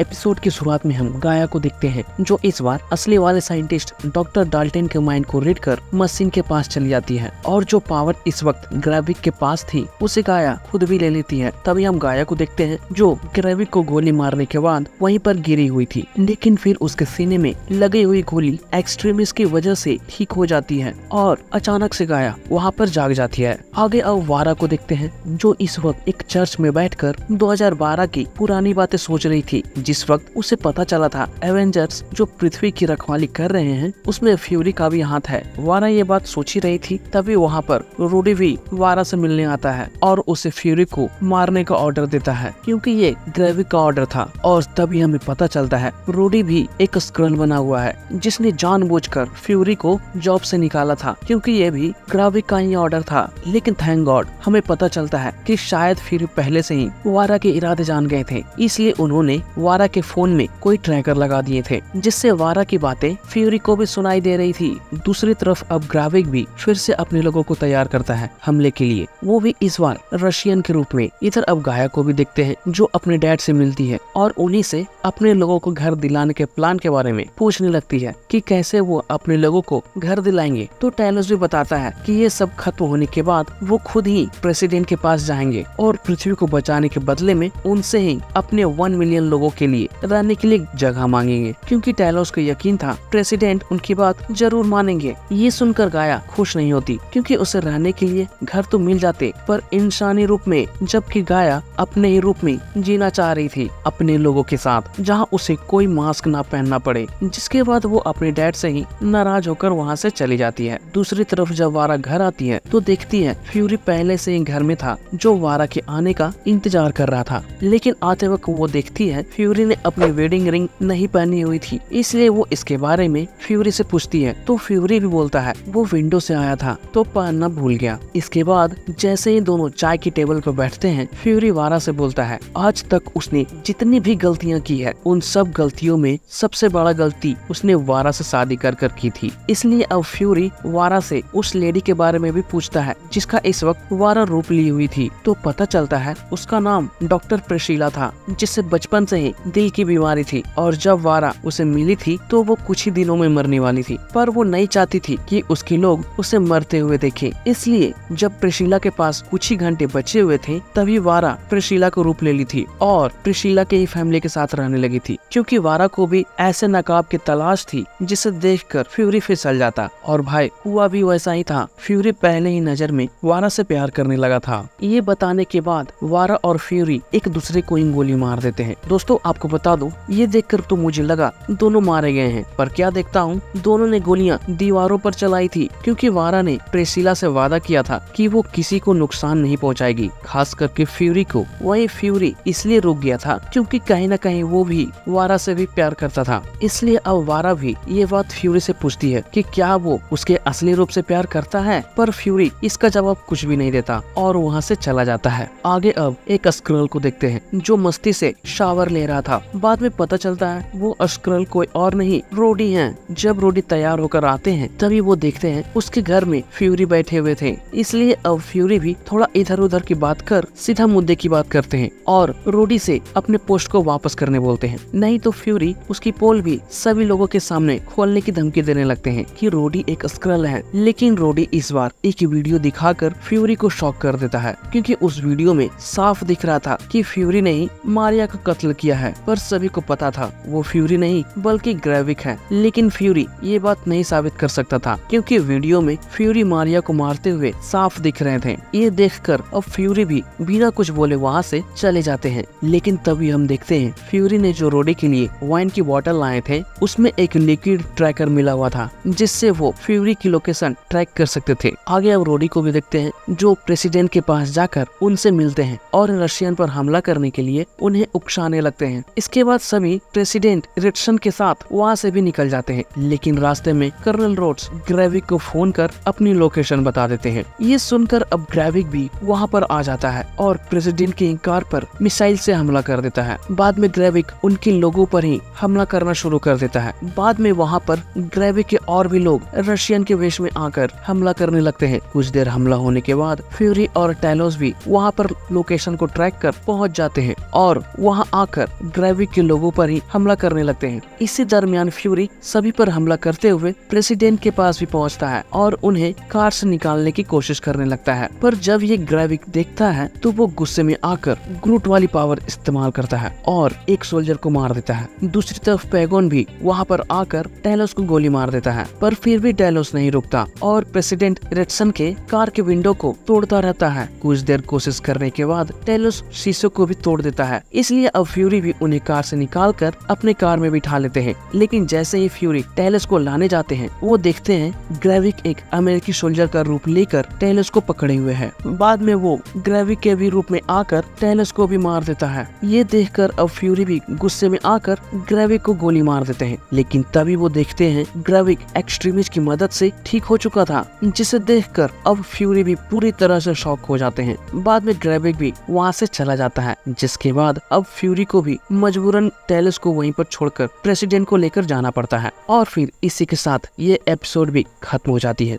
एपिसोड की शुरुआत में हम गाया को देखते हैं जो इस बार असली वाले साइंटिस्ट डॉक्टर डाल्टन के माइंड को रीड कर मशीन के पास चली जाती है और जो पावर इस वक्त ग्रैविक के पास थी उसे गाया खुद भी ले लेती है। तभी हम गाया को देखते हैं जो ग्रैविक को गोली मारने के बाद वहीं पर गिरी हुई थी, लेकिन फिर उसके सीने में लगी हुई गोली एक्सट्रीमिस्ट की वजह से ठीक हो जाती है और अचानक से गाया वहाँ पर जाग जाती है। आगे अब वारा को देखते हैं जो इस वक्त एक चर्च में बैठकर 2012 की पुरानी बातें सोच रही थी, जिस वक्त उसे पता चला था एवेंजर्स जो पृथ्वी की रखवाली कर रहे हैं उसमें फ्यूरी का भी हाथ है। वारा ये बात सोच ही रही थी, तभी वहाँ पर रूडी भी वारा से मिलने आता है और उसे फ्यूरी को मारने का ऑर्डर देता है, क्योंकि ये ग्रैविक का ऑर्डर था। और तभी हमें पता चलता है रूडी भी एक स्क्रल बना हुआ है जिसने जानबूझकर फ्यूरी को जॉब से निकाला था, क्योंकि ये भी ग्रैविक का ही ऑर्डर था। लेकिन थैंक गॉड हमें पता चलता है कि शायद फ्यूरी पहले से ही वारा के इरादे जान गए थे, इसलिए उन्होंने वारा वारा के फोन में कोई ट्रैकर लगा दिए थे, जिससे वारा की बातें फ्यूरी को भी सुनाई दे रही थी। दूसरी तरफ अब ग्राविक भी फिर से अपने लोगों को तैयार करता है हमले के लिए, वो भी इस बार रशियन के रूप में। इधर अब गाया को भी देखते हैं जो अपने डैड से मिलती है और उन्हीं से अपने लोगों को घर दिलाने के प्लान के बारे में पूछने लगती है कि कैसे वो अपने लोगों को घर दिलाएंगे। तो टेलोस भी बताता है कि ये सब खत्म होने के बाद वो खुद ही प्रेसिडेंट के पास जाएंगे और पृथ्वी को बचाने के बदले में उनसे ही अपने 1 मिलियन लोगों के लिए रहने के लिए जगह मांगेंगे, क्योंकि टेलोस को यकीन था प्रेसिडेंट उनकी बात जरूर मानेंगे। ये सुनकर गाया खुश नहीं होती, क्योंकि उसे रहने के लिए घर तो मिल जाते पर इंसानी रूप में, जबकि गाया अपने ही रूप में जीना चाह रही थी अपने लोगों के साथ, जहाँ उसे कोई मास्क ना पहनना पड़े। जिसके बाद वो अपने डैड से ही नाराज होकर वहाँ से चली जाती है। दूसरी तरफ जब वारा घर आती है तो देखती है फ्यूरी पहले से ही घर में था, जो वारा के आने का इंतजार कर रहा था। लेकिन आते वक्त वो देखती है फ्यूरी ने अपनी वेडिंग रिंग नहीं पहनी हुई थी, इसलिए वो इसके बारे में फ्यूरी से पूछती है। तो फ्यूरी भी बोलता है वो विंडो से आया था तो पहनना भूल गया। इसके बाद जैसे ही दोनों चाय की टेबल पर बैठते हैं, फ्यूरी वारा से बोलता है आज तक उसने जितनी भी गलतियां की है, उन सब गलतियों में सबसे बड़ा गलती उसने वारा से शादी कर की थी। इसलिए अब फ्यूरी वारा से उस लेडी के बारे में भी पूछता है जिसका इस वक्त वारा रूप ली हुई थी। तो पता चलता है उसका नाम डॉक्टर प्रिशिला था, जिससे बचपन से ही दिल की बीमारी थी और जब वारा उसे मिली थी तो वो कुछ ही दिनों में मरने वाली थी, पर वो नहीं चाहती थी कि उसके लोग उसे मरते हुए देखें। इसलिए जब प्रिशिला के पास कुछ ही घंटे बचे हुए थे तभी वारा प्रिशिला को रूप ले ली थी और प्रिशिला के ही फैमिली के साथ रहने लगी थी, क्योंकि वारा को भी ऐसे नकाब की तलाश थी जिसे देखकर फ्यूरी फिसल जाता। और भाई हुआ भी वैसा ही था, फ्यूरी पहले ही नजर में वारा से प्यार करने लगा था। ये बताने के बाद वारा और फ्यूरी एक दूसरे को ही गोली मार देते हैं। दोस्तों आपको बता दो, ये देखकर तो मुझे लगा दोनों मारे गए हैं, पर क्या देखता हूँ दोनों ने गोलियां दीवारों पर चलाई थी, क्योंकि वारा ने प्रिशिला से वादा किया था कि वो किसी को नुकसान नहीं पहुंचाएगी, खास करके फ्यूरी को। वही फ्यूरी इसलिए रुक गया था क्योंकि कहीं न कहीं वो भी वारा से भी प्यार करता था। इसलिए अब वारा भी ये बात फ्यूरी से पूछती है कि क्या वो उसके असली रूप से प्यार करता है, पर फ्यूरी इसका जवाब कुछ भी नहीं देता और वहाँ से चला जाता है। आगे अब एक स्क्रल को देखते हैं जो मस्ती से शावर ले रहा था। बाद में पता चलता है वो स्क्रल कोई और नहीं रोडी है। जब रोडी तैयार होकर आते हैं तभी वो देखते हैं उसके घर में फ्यूरी बैठे हुए थे। इसलिए अब फ्यूरी भी थोड़ा इधर उधर की बात कर सीधा मुद्दे की बात करते हैं और रोडी से अपने पोस्ट को वापस करने बोलते हैं, नहीं तो फ्यूरी उसकी पोल भी सभी लोगों के सामने खोलने की धमकी देने लगते हैं कि रोडी एक स्क्रल है। लेकिन रोडी इस बार एक वीडियो दिखाकर फ्यूरी को शॉक कर देता है, क्योंकि उस वीडियो में साफ दिख रहा था कि फ्यूरी ने ही मारिया का कत्ल किया है। पर सभी को पता था वो फ्यूरी नहीं बल्कि ग्रेविक है। लेकिन फ्यूरी ये बात नहीं साबित कर सकता था, क्योंकि वीडियो में फ्यूरी मारिया को मारते हुए साफ दिख रहे थे। ये देखकर अब फ्यूरी भी बिना कुछ बोले वहाँ से चले जाते हैं। लेकिन तभी हम देखते हैं फ्यूरी ने जो रोडी के लिए वाइन की बोतल लाए थे उसमें एक लिक्विड ट्रैकर मिला हुआ था, जिससे वो फ्यूरी की लोकेशन ट्रैक कर सकते थे। आगे अब रोडी को भी देखते हैं जो प्रेसिडेंट के पास जाकर उनसे मिलते हैं और रशियन पर हमला करने के लिए उन्हें उकसाने लगते हैं। इसके बाद सभी प्रेसिडेंट रिटसन के साथ वहाँ से भी निकल जाते हैं। लेकिन रास्ते में कर्नल रोड्स ग्रेविक को फोन कर अपनी लोकेशन बता देते हैं। ये सुनकर अब ग्रेविक भी वहाँ पर आ जाता है और प्रेसिडेंट की कार पर मिसाइल से हमला कर देता है। बाद में ग्रेविक उनके लोगों पर ही हमला करना शुरू कर देता है। बाद में वहाँ पर ग्रेविक के और भी लोग रशियन के वेश में आकर हमला करने लगते हैं। कुछ देर हमला होने के बाद फ्यूरी और टेलोस भी वहाँ पर लोकेशन को ट्रैक कर पहुँच जाते हैं और वहाँ आकर ग्रेविक के लोगों पर ही हमला करने लगते हैं। इसी दरमियान फ्यूरी सभी पर हमला करते हुए प्रेसिडेंट के पास भी पहुँचता है और उन्हें कार से निकालने की कोशिश करने लगता है। पर जब ये ग्रेविक देखता है तो वो गुस्से में आकर ग्रूट वाली पावर इस्तेमाल करता है और एक सोल्जर को मार देता है। दूसरी तरफ पैगोन भी वहाँ पर आकर टेलोस को गोली मार देता है, पर फिर भी टेलोस नहीं रुकता और प्रेसिडेंट रिटसन के कार के विंडो को तोड़ता रहता है। कुछ देर कोशिश करने के बाद टेलोस शीशे को भी तोड़ देता है। इसलिए अब फ्यूरी भी उन्हें कार से निकालकर अपने कार में बिठा लेते हैं। लेकिन जैसे ही फ्यूरी टेलोस को लाने जाते हैं वो देखते हैं ग्रेविक एक अमेरिकी सोल्जर का रूप लेकर टेलोस को पकड़े हुए है। बाद में वो ग्रेविक के भी रूप में आकर टेलोस को भी मार देता है। ये देखकर अब फ्यूरी भी गुस्से में आकर ग्रेविक को गोली मार देते हैं। लेकिन तभी वो देखते हैं ग्रेविक एक्सट्रीमिस्ट की मदद से ठीक हो चुका था, जिसे देखकर अब फ्यूरी भी पूरी तरह से शॉक हो जाते हैं। बाद में ग्रेविक भी वहाँ से चला जाता है, जिसके बाद अब फ्यूरी को भी मजबूरन टेलोस को वहीं पर छोड़कर प्रेसिडेंट को लेकर जाना पड़ता है और फिर इसी के साथ ये एपिसोड भी खत्म हो जाती है।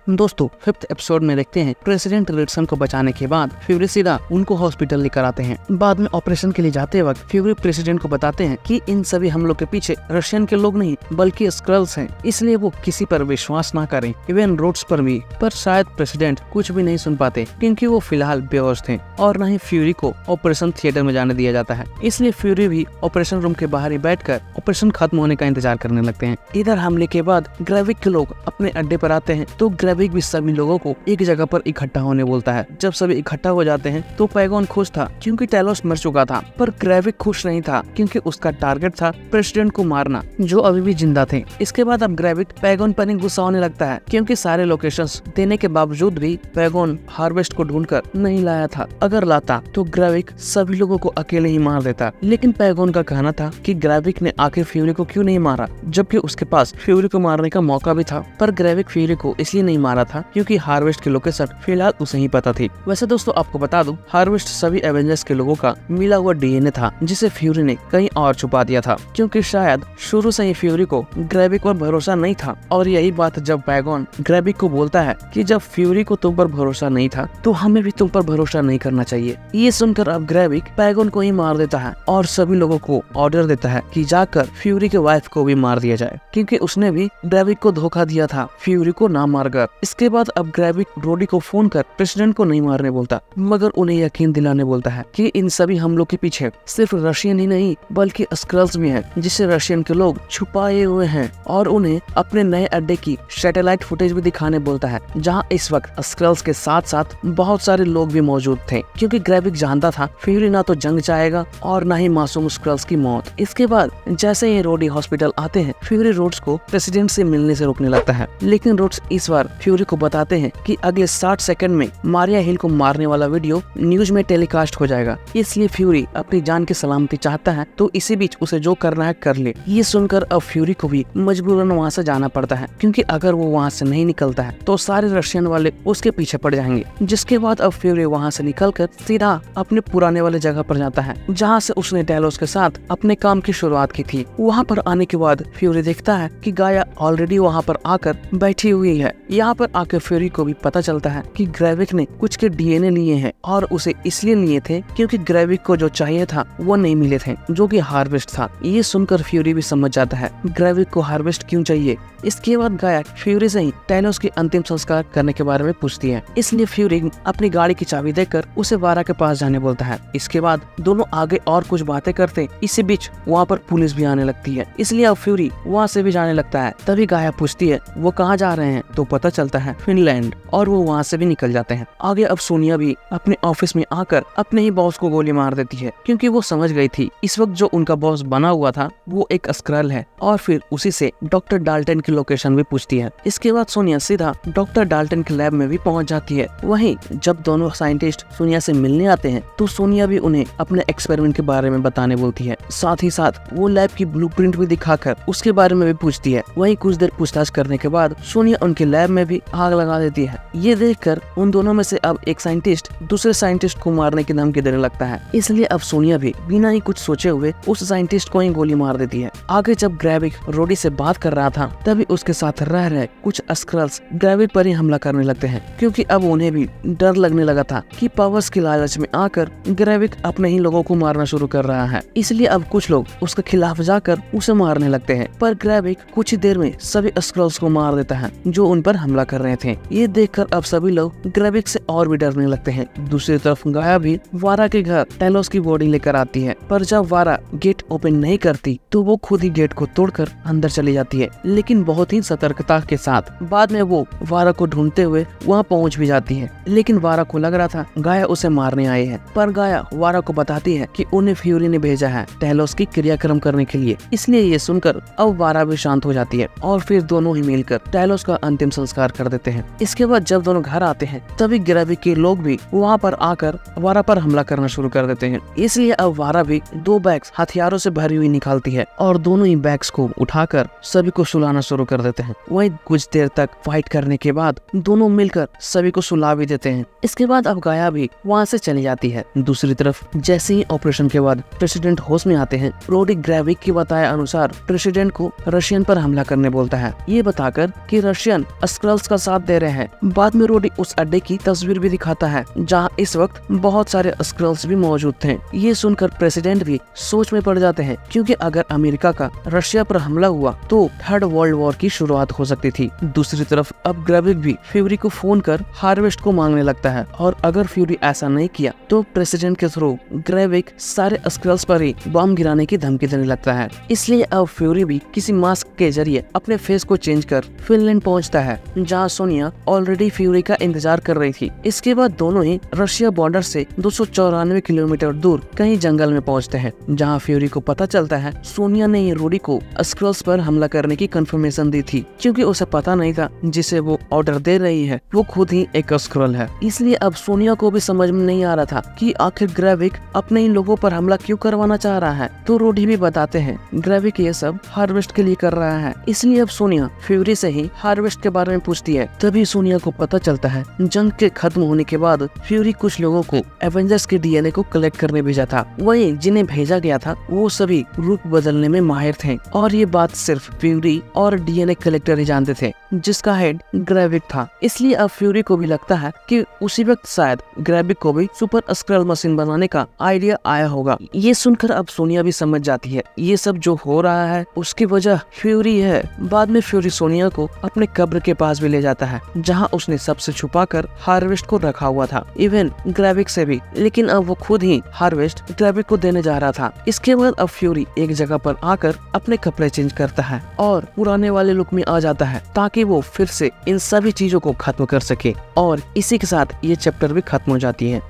दोस्तों 5th एपिसोड में देखते हैं प्रेसिडेंट रिचर्डसन को बचाने के बाद फ्यूरी सीधा उनको हॉस्पिटल लेकर आते हैं। बाद में ऑपरेशन के लिए जाते वक्त फ्यूरी प्रेसिडेंट को बताते हैं कि इन सभी हमलों के पीछे रशियन के लोग नहीं बल्कि स्क्रल्स हैं, इसलिए वो किसी पर विश्वास ना करें, इवन रोड्स पर भी। पर शायद प्रेसिडेंट कुछ भी नहीं सुन पाते क्योंकि वो फिलहाल बेहोश थे और न ही फ्यूरी को ऑपरेशन थिएटर में जाने दिया जाता है। इसलिए फ्यूरी भी ऑपरेशन रूम के बाहर ही बैठकर ऑपरेशन खत्म होने का इंतजार करने लगते हैं। इधर हमले के बाद ग्रेविक के लोग अपने अड्डे पर आते हैं तो ग्रेविक भी सभी लोगों को एक जगह पर इकट्ठा होने बोलता है। जब सभी इकट्ठा हो जाते हैं तो पैगोन खुश था क्योंकि टेलोस मर चुका था, पर ग्रेविक खुश नहीं था क्योंकि उसका टारगेट था प्रेसिडेंट को मारना जो अभी भी जिंदा थे। इसके बाद अब ग्रेविक पैगोन पर गुस्सा होने लगता है क्योंकि सारे लोकेशंस देने के बावजूद भी पैगोन हार्वेस्ट को ढूंढकर नहीं लाया था। अगर लाता तो ग्रेविक सभी लोगों को अकेले ही मार देता, लेकिन पैगोन का कहना था कि ग्रेविक ने आखिर फ्यूरी को क्यों नहीं मारा जबकि उसके पास फ्यूरी को मारने का मौका भी था। पर ग्रेविक फ्यूरी को इसलिए नहीं मारा था क्योंकि हार्वेस्ट की लोकेशन फिलहाल उसे ही पता थी। वैसे दोस्तों आपको बता दूं, हार्वेस्ट सभी एवेंजर्स के लोगों का मिला हुआ डीएनए था जिसे फ्यूरी ने कहीं और छुपा दिया था क्योंकि शायद शुरू से ही फ्यूरी को ग्रेविक पर भरोसा नहीं था। और यही बात जब पैगोन ग्रेविक को बोलता है कि जब फ्यूरी को तुम पर भरोसा नहीं था तो हमें भी तुम पर भरोसा नहीं करना चाहिए। ये सुनकर अब ग्रेविक पैगोन को ही मार देता है और सभी लोगों को ऑर्डर देता है कि जाकर फ्यूरी के वाइफ को भी मार दिया जाए क्योंकि उसने भी ग्रेविक को धोखा दिया था फ्यूरी को ना मारकर। इसके बाद अब ग्रेविक रोडी को फोन कर प्रेसिडेंट को नहीं मारने बोलता मगर उन्हें यकीन दिलाने बोलता है कि इन सभी हमलों के पीछे सिर्फ रशियन ही नहीं बल्कि स्क्रल्स भी हैं जिसे रशियन के लोग छुपाए हुए हैं और उन्हें अपने नए अड्डे की सैटेलाइट फुटेज भी दिखाने बोलता है जहां इस वक्त स्क्रल्स के साथ साथ बहुत सारे लोग भी मौजूद थे क्योंकि ग्रेविक जानता था फ्यूरी ना तो जंग चाहेगा और ना ही मासूम स्क्रल्स की मौत। इसके बाद जैसे ही रोडी हॉस्पिटल आते हैं फ्यूरी रोड्स को प्रेसिडेंट से मिलने से रोकने लगता है, लेकिन रोड्स इस बार फ्यूरी को बताते हैं कि अगले 60 सेकंड में मारिया हिल को मारने वाला वीडियो न्यूज में टेलीकास्ट हो जाएगा, इसलिए फ्यूरी अपनी जान की सलामती चाहता है तो इसी बीच उसे जो करना है कर ले। ये सुनकर अब फ्यूरी को भी मजबूरन वहाँ से जाना पड़ता है क्योंकि अगर वो वहाँ से नहीं निकलता है तो सारे रशियन वाले उसके पीछे पड़ जाएंगे। जिसके बाद अब फ्यूरी वहाँ से निकलकर सीधा अपने पुराने वाले जगह पर जाता है जहाँ से उसने टेलोस के साथ अपने काम की शुरुआत की थी। वहाँ पर आने के बाद फ्यूरी देखता है कि गाया ऑलरेडी वहाँ पर आकर बैठी हुई है। यहाँ पर आकर फ्यूरी को भी पता चलता है कि ग्रेविक ने कुछ के डीएनए लिए हैं और उसे इसलिए लिए थे क्योंकि ग्रेविक को जो चाहिए था वो नहीं मिले थे जो कि हार्वेस्ट था। ये सुनकर फ्यूरी भी समझ जाता है ग्रेविक को हार्वेस्ट क्यों चाहिए। इसके बाद गाया फ्यूरी से ही टेलोस की अंतिम संस्कार करने के बारे में पूछती है, इसलिए फ्यूरी अपनी गाड़ी की चाबी देकर उसे वारा के पास जाने बोलता है। इसके बाद दोनों आगे और कुछ बातें करते, इसी बीच वहाँ पर पुलिस भी आने लगती है, इसलिए अब फ्यूरी वहाँ से भी जाने लगता है। तभी गाया पूछती है वो कहाँ जा रहे हैं तो पता चलता है फिनलैंड, और वो वहाँ से भी निकल जाते हैं। आगे अब सोनिया भी अपने ऑफिस में आकर अपने ही बॉस को गोली मार देती है क्योंकि वो समझ गई थी इस वक्त जो उनका बॉस बना हुआ था वो एक स्क्रल है, और फिर उसी से डॉक्टर डाल्टन की लोकेशन भी पूछती है। इसके बाद सोनिया सीधा डॉक्टर डाल्टन के लैब में भी पहुंच जाती है। वहीं जब दोनों साइंटिस्ट सोनिया से मिलने आते हैं तो सोनिया भी उन्हें अपने एक्सपेरिमेंट के बारे में बताने बोलती है, साथ ही साथ वो लैब की ब्लूप्रिंट भी दिखाकर उसके बारे में भी पूछती है। वहीं कुछ देर पूछताछ करने के बाद सोनिया उनके लैब में भी आग लगा देती है। ये देखकर उन दोनों में से अब एक साइंटिस्ट दूसरे साइंटिस्ट को मारने की धमकी देने लगता है, इसलिए अब सोनिया भी बिना ही कुछ सोचे हुए उस साइंटिस्ट को ही गोली मार देती है। आगे जब ग्रेविक रोडी से बात कर रहा था तभी उसके साथ रह रहे कुछ स्क्रल्स ग्रेविक पर ही हमला करने लगते हैं क्योंकि अब उन्हें भी डर लगने लगा था कि पावर्स की लालच में आकर ग्रेविक अपने ही लोगों को मारना शुरू कर रहा है, इसलिए अब कुछ लोग उसके खिलाफ जाकर उसे मारने लगते हैं। पर ग्रेविक कुछ ही देर में सभी स्क्रल्स को मार देता है जो उन पर हमला कर रहे थे। ये देखकर अब सभी लोग ग्रेविक से और भी डरने लगते हैं। दूसरी तरफ गाया भी वारा के घर टेलोस की बॉडी लेकर आती है, पर जब वारा गेट ओपन नहीं करती तो वो खुद ही गेट को तोड़कर अंदर चली जाती है, लेकिन बहुत ही सतर्कता के साथ। बाद में वो वारा को ढूंढते हुए वहाँ पहुँच भी जाती है, लेकिन वारा को लग रहा था गाया उसे मारने आए हैं। पर गाया वारा को बताती है कि उन्हें फ्यूरी ने भेजा है टेलोस की क्रियाक्रम करने के लिए, इसलिए ये सुनकर अब वारा भी शांत हो जाती है और फिर दोनों ही मिलकर टेलोस का अंतिम संस्कार इनकार कर देते हैं। इसके बाद जब दोनों घर आते हैं तभी ग्रेविक के लोग भी वहाँ पर आकर वारा पर हमला करना शुरू कर देते हैं। इसलिए अब वारा भी 2 बैग्स हथियारों से भरी हुई निकालती है और दोनों ही बैग्स को उठाकर सभी को सुलाना शुरू कर देते हैं। वहीं कुछ देर तक फाइट करने के बाद दोनों मिलकर सभी को सुला भी देते हैं। इसके बाद अब गाया भी वहाँ से चली जाती है। दूसरी तरफ जैसे ही ऑपरेशन के बाद प्रेसिडेंट होश में आते हैं, रोडी ग्रेविक के बताए अनुसार प्रेसिडेंट को रशियन पर हमला करने बोलता है, ये बताकर कि रशियन स्क्रल्स का साथ दे रहे हैं। बाद में रोडी उस अड्डे की तस्वीर भी दिखाता है जहाँ इस वक्त बहुत सारे स्क्रल्स भी मौजूद थे। ये सुनकर प्रेसिडेंट भी सोच में पड़ जाते हैं, क्योंकि अगर अमेरिका का रशिया पर हमला हुआ तो 3rd वर्ल्ड वॉर की शुरुआत हो सकती थी। दूसरी तरफ अब ग्रेविक भी फ्यूरी को फोन कर हार्वेस्ट को मांगने लगता है और अगर फ्यूरी ऐसा नहीं किया तो प्रेसिडेंट के थ्रू ग्रेविक सारे स्क्रल्स पर ही बम गिराने की धमकी देने लगता है। इसलिए अब फ्यूरी भी किसी मास्क के जरिए अपने फेस को चेंज कर फिनलैंड पहुंचता है, जहां सोनिया ऑलरेडी फ्यूरी का इंतजार कर रही थी। इसके बाद दोनों ही रशिया बॉर्डर से 294 किलोमीटर दूर कहीं जंगल में पहुंचते हैं, जहां फ्यूरी को पता चलता है सोनिया ने रोडी को स्क्रल्स पर हमला करने की कंफर्मेशन दी थी, क्योंकि उसे पता नहीं था जिसे वो ऑर्डर दे रही है वो खुद ही एक स्क्रल है। इसलिए अब सोनिया को भी समझ में नहीं आ रहा था कि आखिर ग्रेविक अपने ही लोगों पर हमला क्यों करवाना चाह रहा है। तो रोडी भी बताते हैं ग्रेविक ये सब हार्वेस्ट के लिए कर रहा है। इसलिए अब सोनिया फ्यूरी से ही हार्वेस्ट के बारे में पूछती है। तभी सोनिया को पता चलता है जंग के खत्म होने के बाद फ्यूरी कुछ लोगों को एवेंजर्स के डीएनए को कलेक्ट करने भेजा था। वहीं जिन्हें भेजा गया था वो सभी रूप बदलने में माहिर थे और ये बात सिर्फ फ्यूरी और डीएनए कलेक्टर ही जानते थे, जिसका हेड ग्रेविक था। इसलिए अब फ्यूरी को भी लगता है कि उसी वक्त शायद ग्रेविक को भी सुपर स्क्रल मशीन बनाने का आइडिया आया होगा। ये सुनकर अब सोनिया भी समझ जाती है ये सब जो हो रहा है उसकी वजह फ्यूरी है। बाद में फ्यूरी सोनिया को अपने कब्र के पास भी ले जाता है, जहाँ उसने सबसे छुपाकर हार्वेस्ट को रखा हुआ था, इवन ग्रेविक से भी। लेकिन अब वो खुद ही हार्वेस्ट ग्रेविक को देने जा रहा था। इसके बाद अब फ्यूरी एक जगह पर आकर अपने कपड़े चेंज करता है और पुराने वाले लुक में आ जाता है, ताकि वो फिर से इन सभी चीजों को खत्म कर सके। और इसी के साथ ये चैप्टर भी खत्म हो जाती है।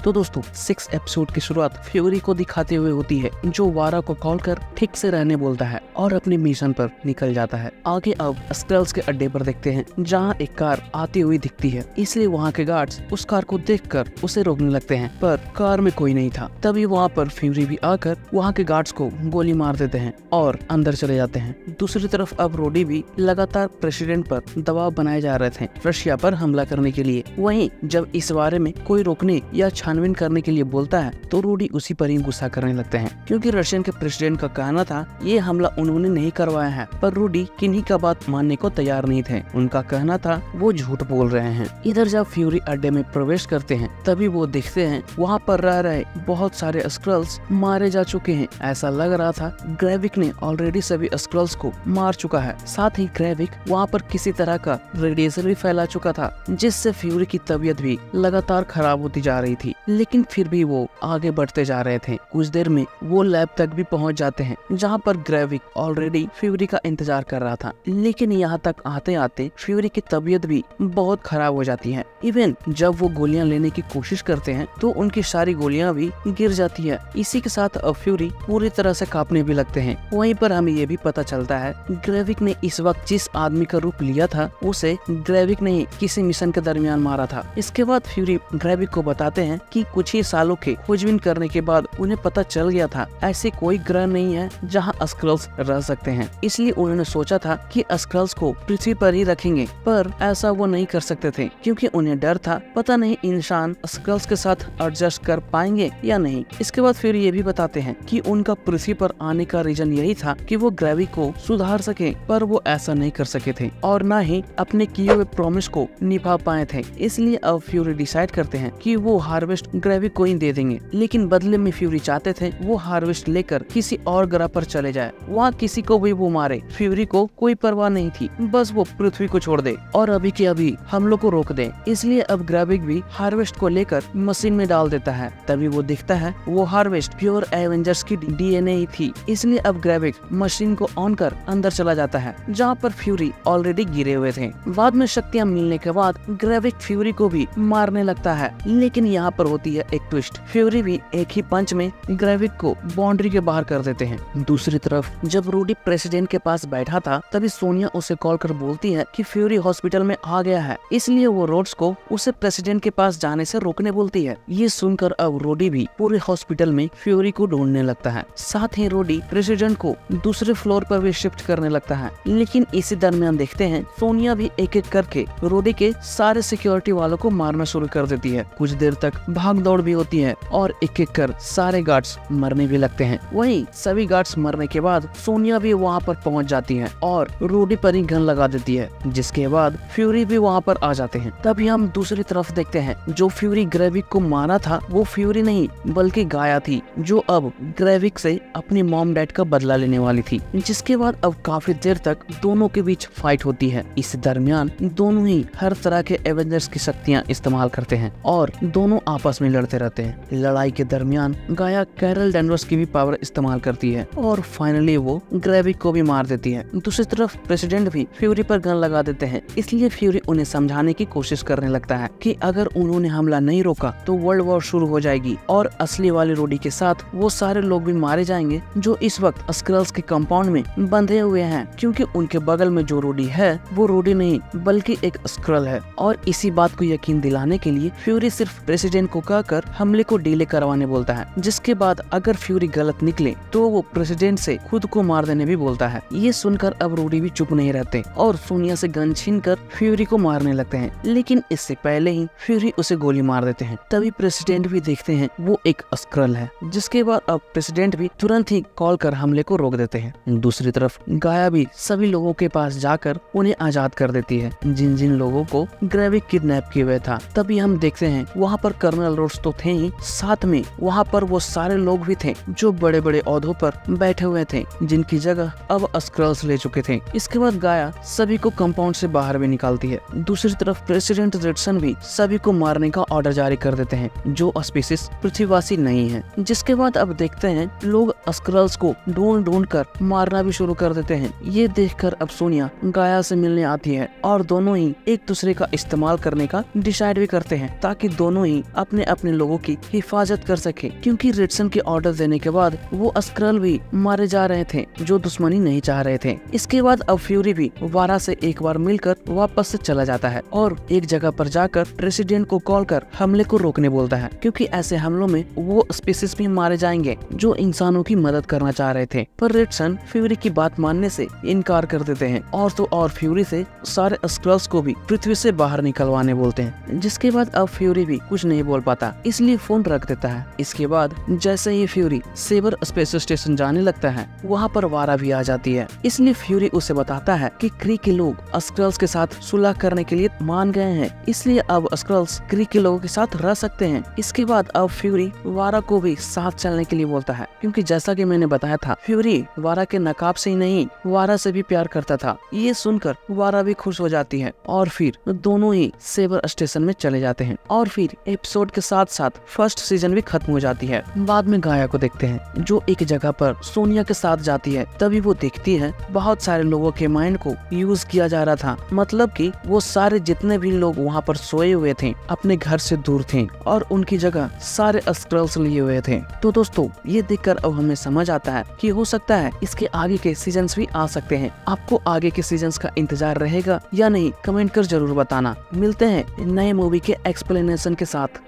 तो दोस्तों 6 एपिसोड की शुरुआत फ्यूरी को दिखाते हुए होती है, जो वारा को कॉल कर ठीक से रहने बोलता है और अपने मिशन पर निकल जाता है। आगे अब स्क्रल्स के अड्डे पर देखते हैं, जहां एक कार आती हुई दिखती है। इसलिए वहां के गार्ड्स उस कार को देखकर उसे रोकने लगते हैं, पर कार में कोई नहीं था। तभी वहां पर फ्यूरी भी आकर वहां के गार्ड्स को गोली मार देते हैं और अंदर चले जाते हैं। दूसरी तरफ अब रोडी भी लगातार प्रेसिडेंट पर दबाव बनाए जा रहे थे रशिया पर हमला करने के लिए। वहीं जब इस बारे में कोई रोकने या छानबीन करने के लिए बोलता है तो रोडी उसी पर ही गुस्सा करने लगते हैं, क्योंकि रशियन के प्रेसिडेंट का कहना था ये हमला उन्होंने नहीं करवाया है। पर रोडी किन्हीं का बात मानने को तैयार नहीं थे। उनका कहना था वो झूठ बोल रहे हैं। इधर जब फ्यूरी अड्डे में प्रवेश करते हैं तभी वो देखते हैं वहाँ पर रह रहे बहुत सारे स्क्रल्स मारे जा चुके हैं। ऐसा लग रहा था ग्रेविक ने ऑलरेडी सभी स्क्रल्स को मार चुका है। साथ ही ग्रेविक वहाँ पर किसी तरह का रेडिएशन भी फैला चुका था, जिससे फ्यूरी की तबीयत भी लगातार खराब होती जा रही थी। लेकिन फिर भी वो आगे बढ़ते जा रहे थे। कुछ देर में वो लैब तक भी पहुंच जाते हैं, जहां पर ग्रेविक ऑलरेडी फ्यूरी का इंतजार कर रहा था। लेकिन यहाँ तक आते आते फ्यूरी की तबीयत भी बहुत खराब हो जाती है। इवन जब वो गोलियां लेने की कोशिश करते हैं तो उनकी सारी गोलियां भी गिर जाती है। इसी के साथ अब फ्यूरी पूरी तरह से कांपने भी लगते हैं। वहीं पर हमें ये भी पता चलता है ग्रेविक ने इस वक्त जिस आदमी का रूप लिया था उसे ग्रेविक ने किसी मिशन के दरमियान मारा था। इसके बाद फ्यूरी ग्रेविक को बताते हैं कि कुछ ही सालों के खोजबीन करने के बाद उन्हें पता चल गया था ऐसे कोई ग्रह नहीं है जहां स्क्रल्स रह सकते हैं। इसलिए उन्होंने सोचा था कि स्क्रल्स को पृथ्वी पर ही रखेंगे, पर ऐसा वो नहीं कर सकते थे, क्योंकि उन्हें डर था पता नहीं इंसान स्क्रल्स के साथ एडजस्ट कर पाएंगे या नहीं। इसके बाद फिर ये भी बताते हैं कि उनका पृथ्वी पर आने का रीजन यही था कि वो ग्रेविक को सुधार सके, पर वो ऐसा नहीं कर सके थे और न ही अपने किए हुए प्रॉमिस को निभा पाए थे। इसलिए अब फ्यूरी डिसाइड करते हैं कि वो हार्वेस्ट ग्रेविक को ही दे देंगे। लेकिन बदले में फ्यूरी चाहते थे वो हार्वेस्ट लेकर किसी और ग्रह पर चले जाए, वहाँ किसी को भी वो मारे। फ्यूरी को कोई परवाह नहीं थी, बस वो पृथ्वी को छोड़ दे और अभी के अभी हमलों को रोक दे। इसलिए अब ग्रेविक भी हार्वेस्ट को लेकर मशीन में डाल देता है। तभी वो दिखता है वो हार्वेस्ट प्योर एवेंजर्स की डीएनए ही थी। इसलिए अब ग्रेविक मशीन को ऑन कर अंदर चला जाता है, जहाँ पर फ्यूरी ऑलरेडी गिरे हुए थे। बाद में शक्तियाँ मिलने के बाद ग्रेविक फ्यूरी को भी मारने लगता है। लेकिन यहाँ पर होती है एक ट्विस्ट। फ्यूरी भी एक ही पंच में ग्रेविक को बाउंड्री के बाहर कर देते हैं। दूसरी तरफ जब रूडी प्रेसिडेंट के पास बैठा था तभी सोनिया उसे कॉल कर बोलती है कि फ्यूरी हॉस्पिटल में आ गया है, इसलिए वो रोड्स को उसे प्रेसिडेंट के पास जाने से रोकने बोलती है। ये सुनकर अब रोडी भी पूरे हॉस्पिटल में फ्यूरी को ढूंढने लगता है। साथ ही रोडी प्रेसिडेंट को दूसरे फ्लोर पर भी शिफ्ट करने लगता है। लेकिन इसी दरमियान देखते हैं सोनिया भी एक एक करके रोडी के सारे सिक्योरिटी वालों को मारना शुरू कर देती है। कुछ देर तक भाग दौड़ भी होती है और एक एक कर सारे गार्ड्स मरने भी लगते हैं। वहीं सभी गार्ड्स मरने के बाद सोनिया भी वहाँ पर पहुँच जाती है और रोडी पर ही गन लगा देती है, जिसके बाद फ्यूरी भी वहाँ पर आ जाते हैं। तभी हम दूसरी तरफ देखते हैं जो फ्यूरी ग्रेविक को मारा था वो फ्यूरी नहीं बल्कि गाया थी, जो अब ग्रेविक से अपनी मॉम डैड का बदला लेने वाली थी। जिसके बाद अब काफी देर तक दोनों के बीच फाइट होती है। इस दरमियान दोनों ही हर तरह के एवेंजर्स की शक्तियां इस्तेमाल करते हैं और दोनों आपस में लड़ते रहते हैं। लड़ाई के दरमियान गाया कैरल डेनवर्स की भी पावर इस्तेमाल करती है और फाइनली वो ग्रेविक को भी मार देती है। दूसरी तरफ प्रेसिडेंट भी फ्यूरी पर गन लगा देते हैं, इसलिए फ्यूरी उन्हें समझाने की कोशिश करने लगता है कि अगर उन्होंने हमला नहीं रोका तो वर्ल्ड वॉर शुरू हो जाएगी और असली वाले रोडी के साथ वो सारे लोग भी मारे जाएंगे जो इस वक्त स्क्रल्स के कंपाउंड में बंधे हुए हैं, क्योंकि उनके बगल में जो रोडी है वो रोडी नहीं बल्कि एक स्क्रल है। और इसी बात को यकीन दिलाने के लिए फ्यूरी सिर्फ प्रेसिडेंट को कहकर हमले को डिले करवाने बोलता है, जिसके बाद अगर फ्यूरी गलत निकले तो वो प्रेसिडेंट से खुद को मार देने भी बोलता है। ये सुनकर अब रोडी भी चुप नहीं रहते और सोनिया से गन छीनकर फ्यूरी को मारने लगते हैं, लेकिन इससे पहले ही फ्यूरी उसे गोली मार देते हैं। तभी प्रेसिडेंट भी देखते हैं वो एक स्क्रल है, जिसके बाद अब प्रेसिडेंट भी तुरंत ही कॉल कर हमले को रोक देते हैं। दूसरी तरफ गाया भी सभी लोगों के पास जाकर उन्हें आजाद कर देती है जिन जिन लोगों को ग्रेविक किडनैप किए हुए था। तभी हम देखते हैं वहाँ पर कर्नल रोड्स तो थे ही, साथ में वहाँ पर वो सारे लोग भी थे जो बड़े बड़े औहदों पर बैठे हुए थे, जिनकी जगह अब स्क्रल्स ले चुके थे। इसके बाद गाया सभी को कंपाउंड से बाहर भी निकालती है। दूसरी तरफ प्रेसिडेंट रिडसन भी सभी को मारने का ऑर्डर जारी कर देते हैं जो स्पीसीज पृथ्वीवासी नहीं है। जिसके बाद अब देखते हैं लोग स्क्रल्स को ढूंढ ढूंढ कर मारना भी शुरू कर देते हैं। ये देखकर अब सोनिया गाया से मिलने आती है और दोनों ही एक दूसरे का इस्तेमाल करने का डिसाइड भी करते हैं ताकि दोनों ही अपने अपने लोगों की हिफाजत कर सके, क्योंकि रिडसन के ऑर्डर देने के बाद वो स्क्रल भी मारे जा रहे थे जो दुश्मनी नहीं चाह रहे थे। इसके बाद अब फ्यूरी भी वारा से एक बार मिलकर वापस से चला जाता है और एक जगह पर जाकर प्रेसिडेंट को कॉल कर हमले को रोकने बोलता है, क्योंकि ऐसे हमलों में वो स्पीसीज भी मारे जाएंगे जो इंसानों की मदद करना चाह रहे थे। पर रिडसन फ्यूरी की बात मानने से इनकार कर देते हैं और तो और फ्यूरी से सारे स्क्रल्स को भी पृथ्वी से बाहर निकलवाने बोलते हैं। जिसके बाद अब फ्यूरी भी कुछ नहीं बोल पाता, इसलिए फोन रख देता है। इसके बाद जैसे ही फ्यूरी सेबर स्पेस स्टेशन जाने लगता है वहाँ पर वारा भी आ जाती है, इसलिए फ्यूरी उसे बताता है कि क्री के लोग स्क्रल्स के साथ सुलह करने के लिए मान गए हैं, इसलिए अब स्क्रल्स क्री के लोगों के साथ रह सकते हैं। इसके बाद अब फ्यूरी वारा को भी साथ चलने के लिए बोलता है, क्योंकि जैसा कि मैंने बताया था फ्यूरी वारा के नकाब से ही नहीं वारा से भी प्यार करता था। ये सुनकर वारा भी खुश हो जाती है और फिर दोनों ही सेबर स्टेशन में चले जाते हैं और फिर एपिसोड के साथ साथ फर्स्ट सीजन भी खत्म हो जाती है। बाद में गाया को देखते हैं जो एक जगह पर सोनिया के साथ जाती है। तभी वो देखती है बहुत सारे लोगों के माइंड को यूज किया जा रहा था, मतलब कि वो सारे जितने भी लोग वहाँ पर सोए हुए थे अपने घर से दूर थे और उनकी जगह सारे स्क्रल्स लिए हुए थे। तो दोस्तों ये देखकर अब हमें समझ आता है कि हो सकता है इसके आगे के सीजन्स भी आ सकते हैं। आपको आगे के सीजन्स का इंतजार रहेगा या नहीं, कमेंट कर जरूर बताना। मिलते हैं नए मूवी के एक्सप्लेनेशन के साथ।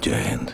जय हिंद।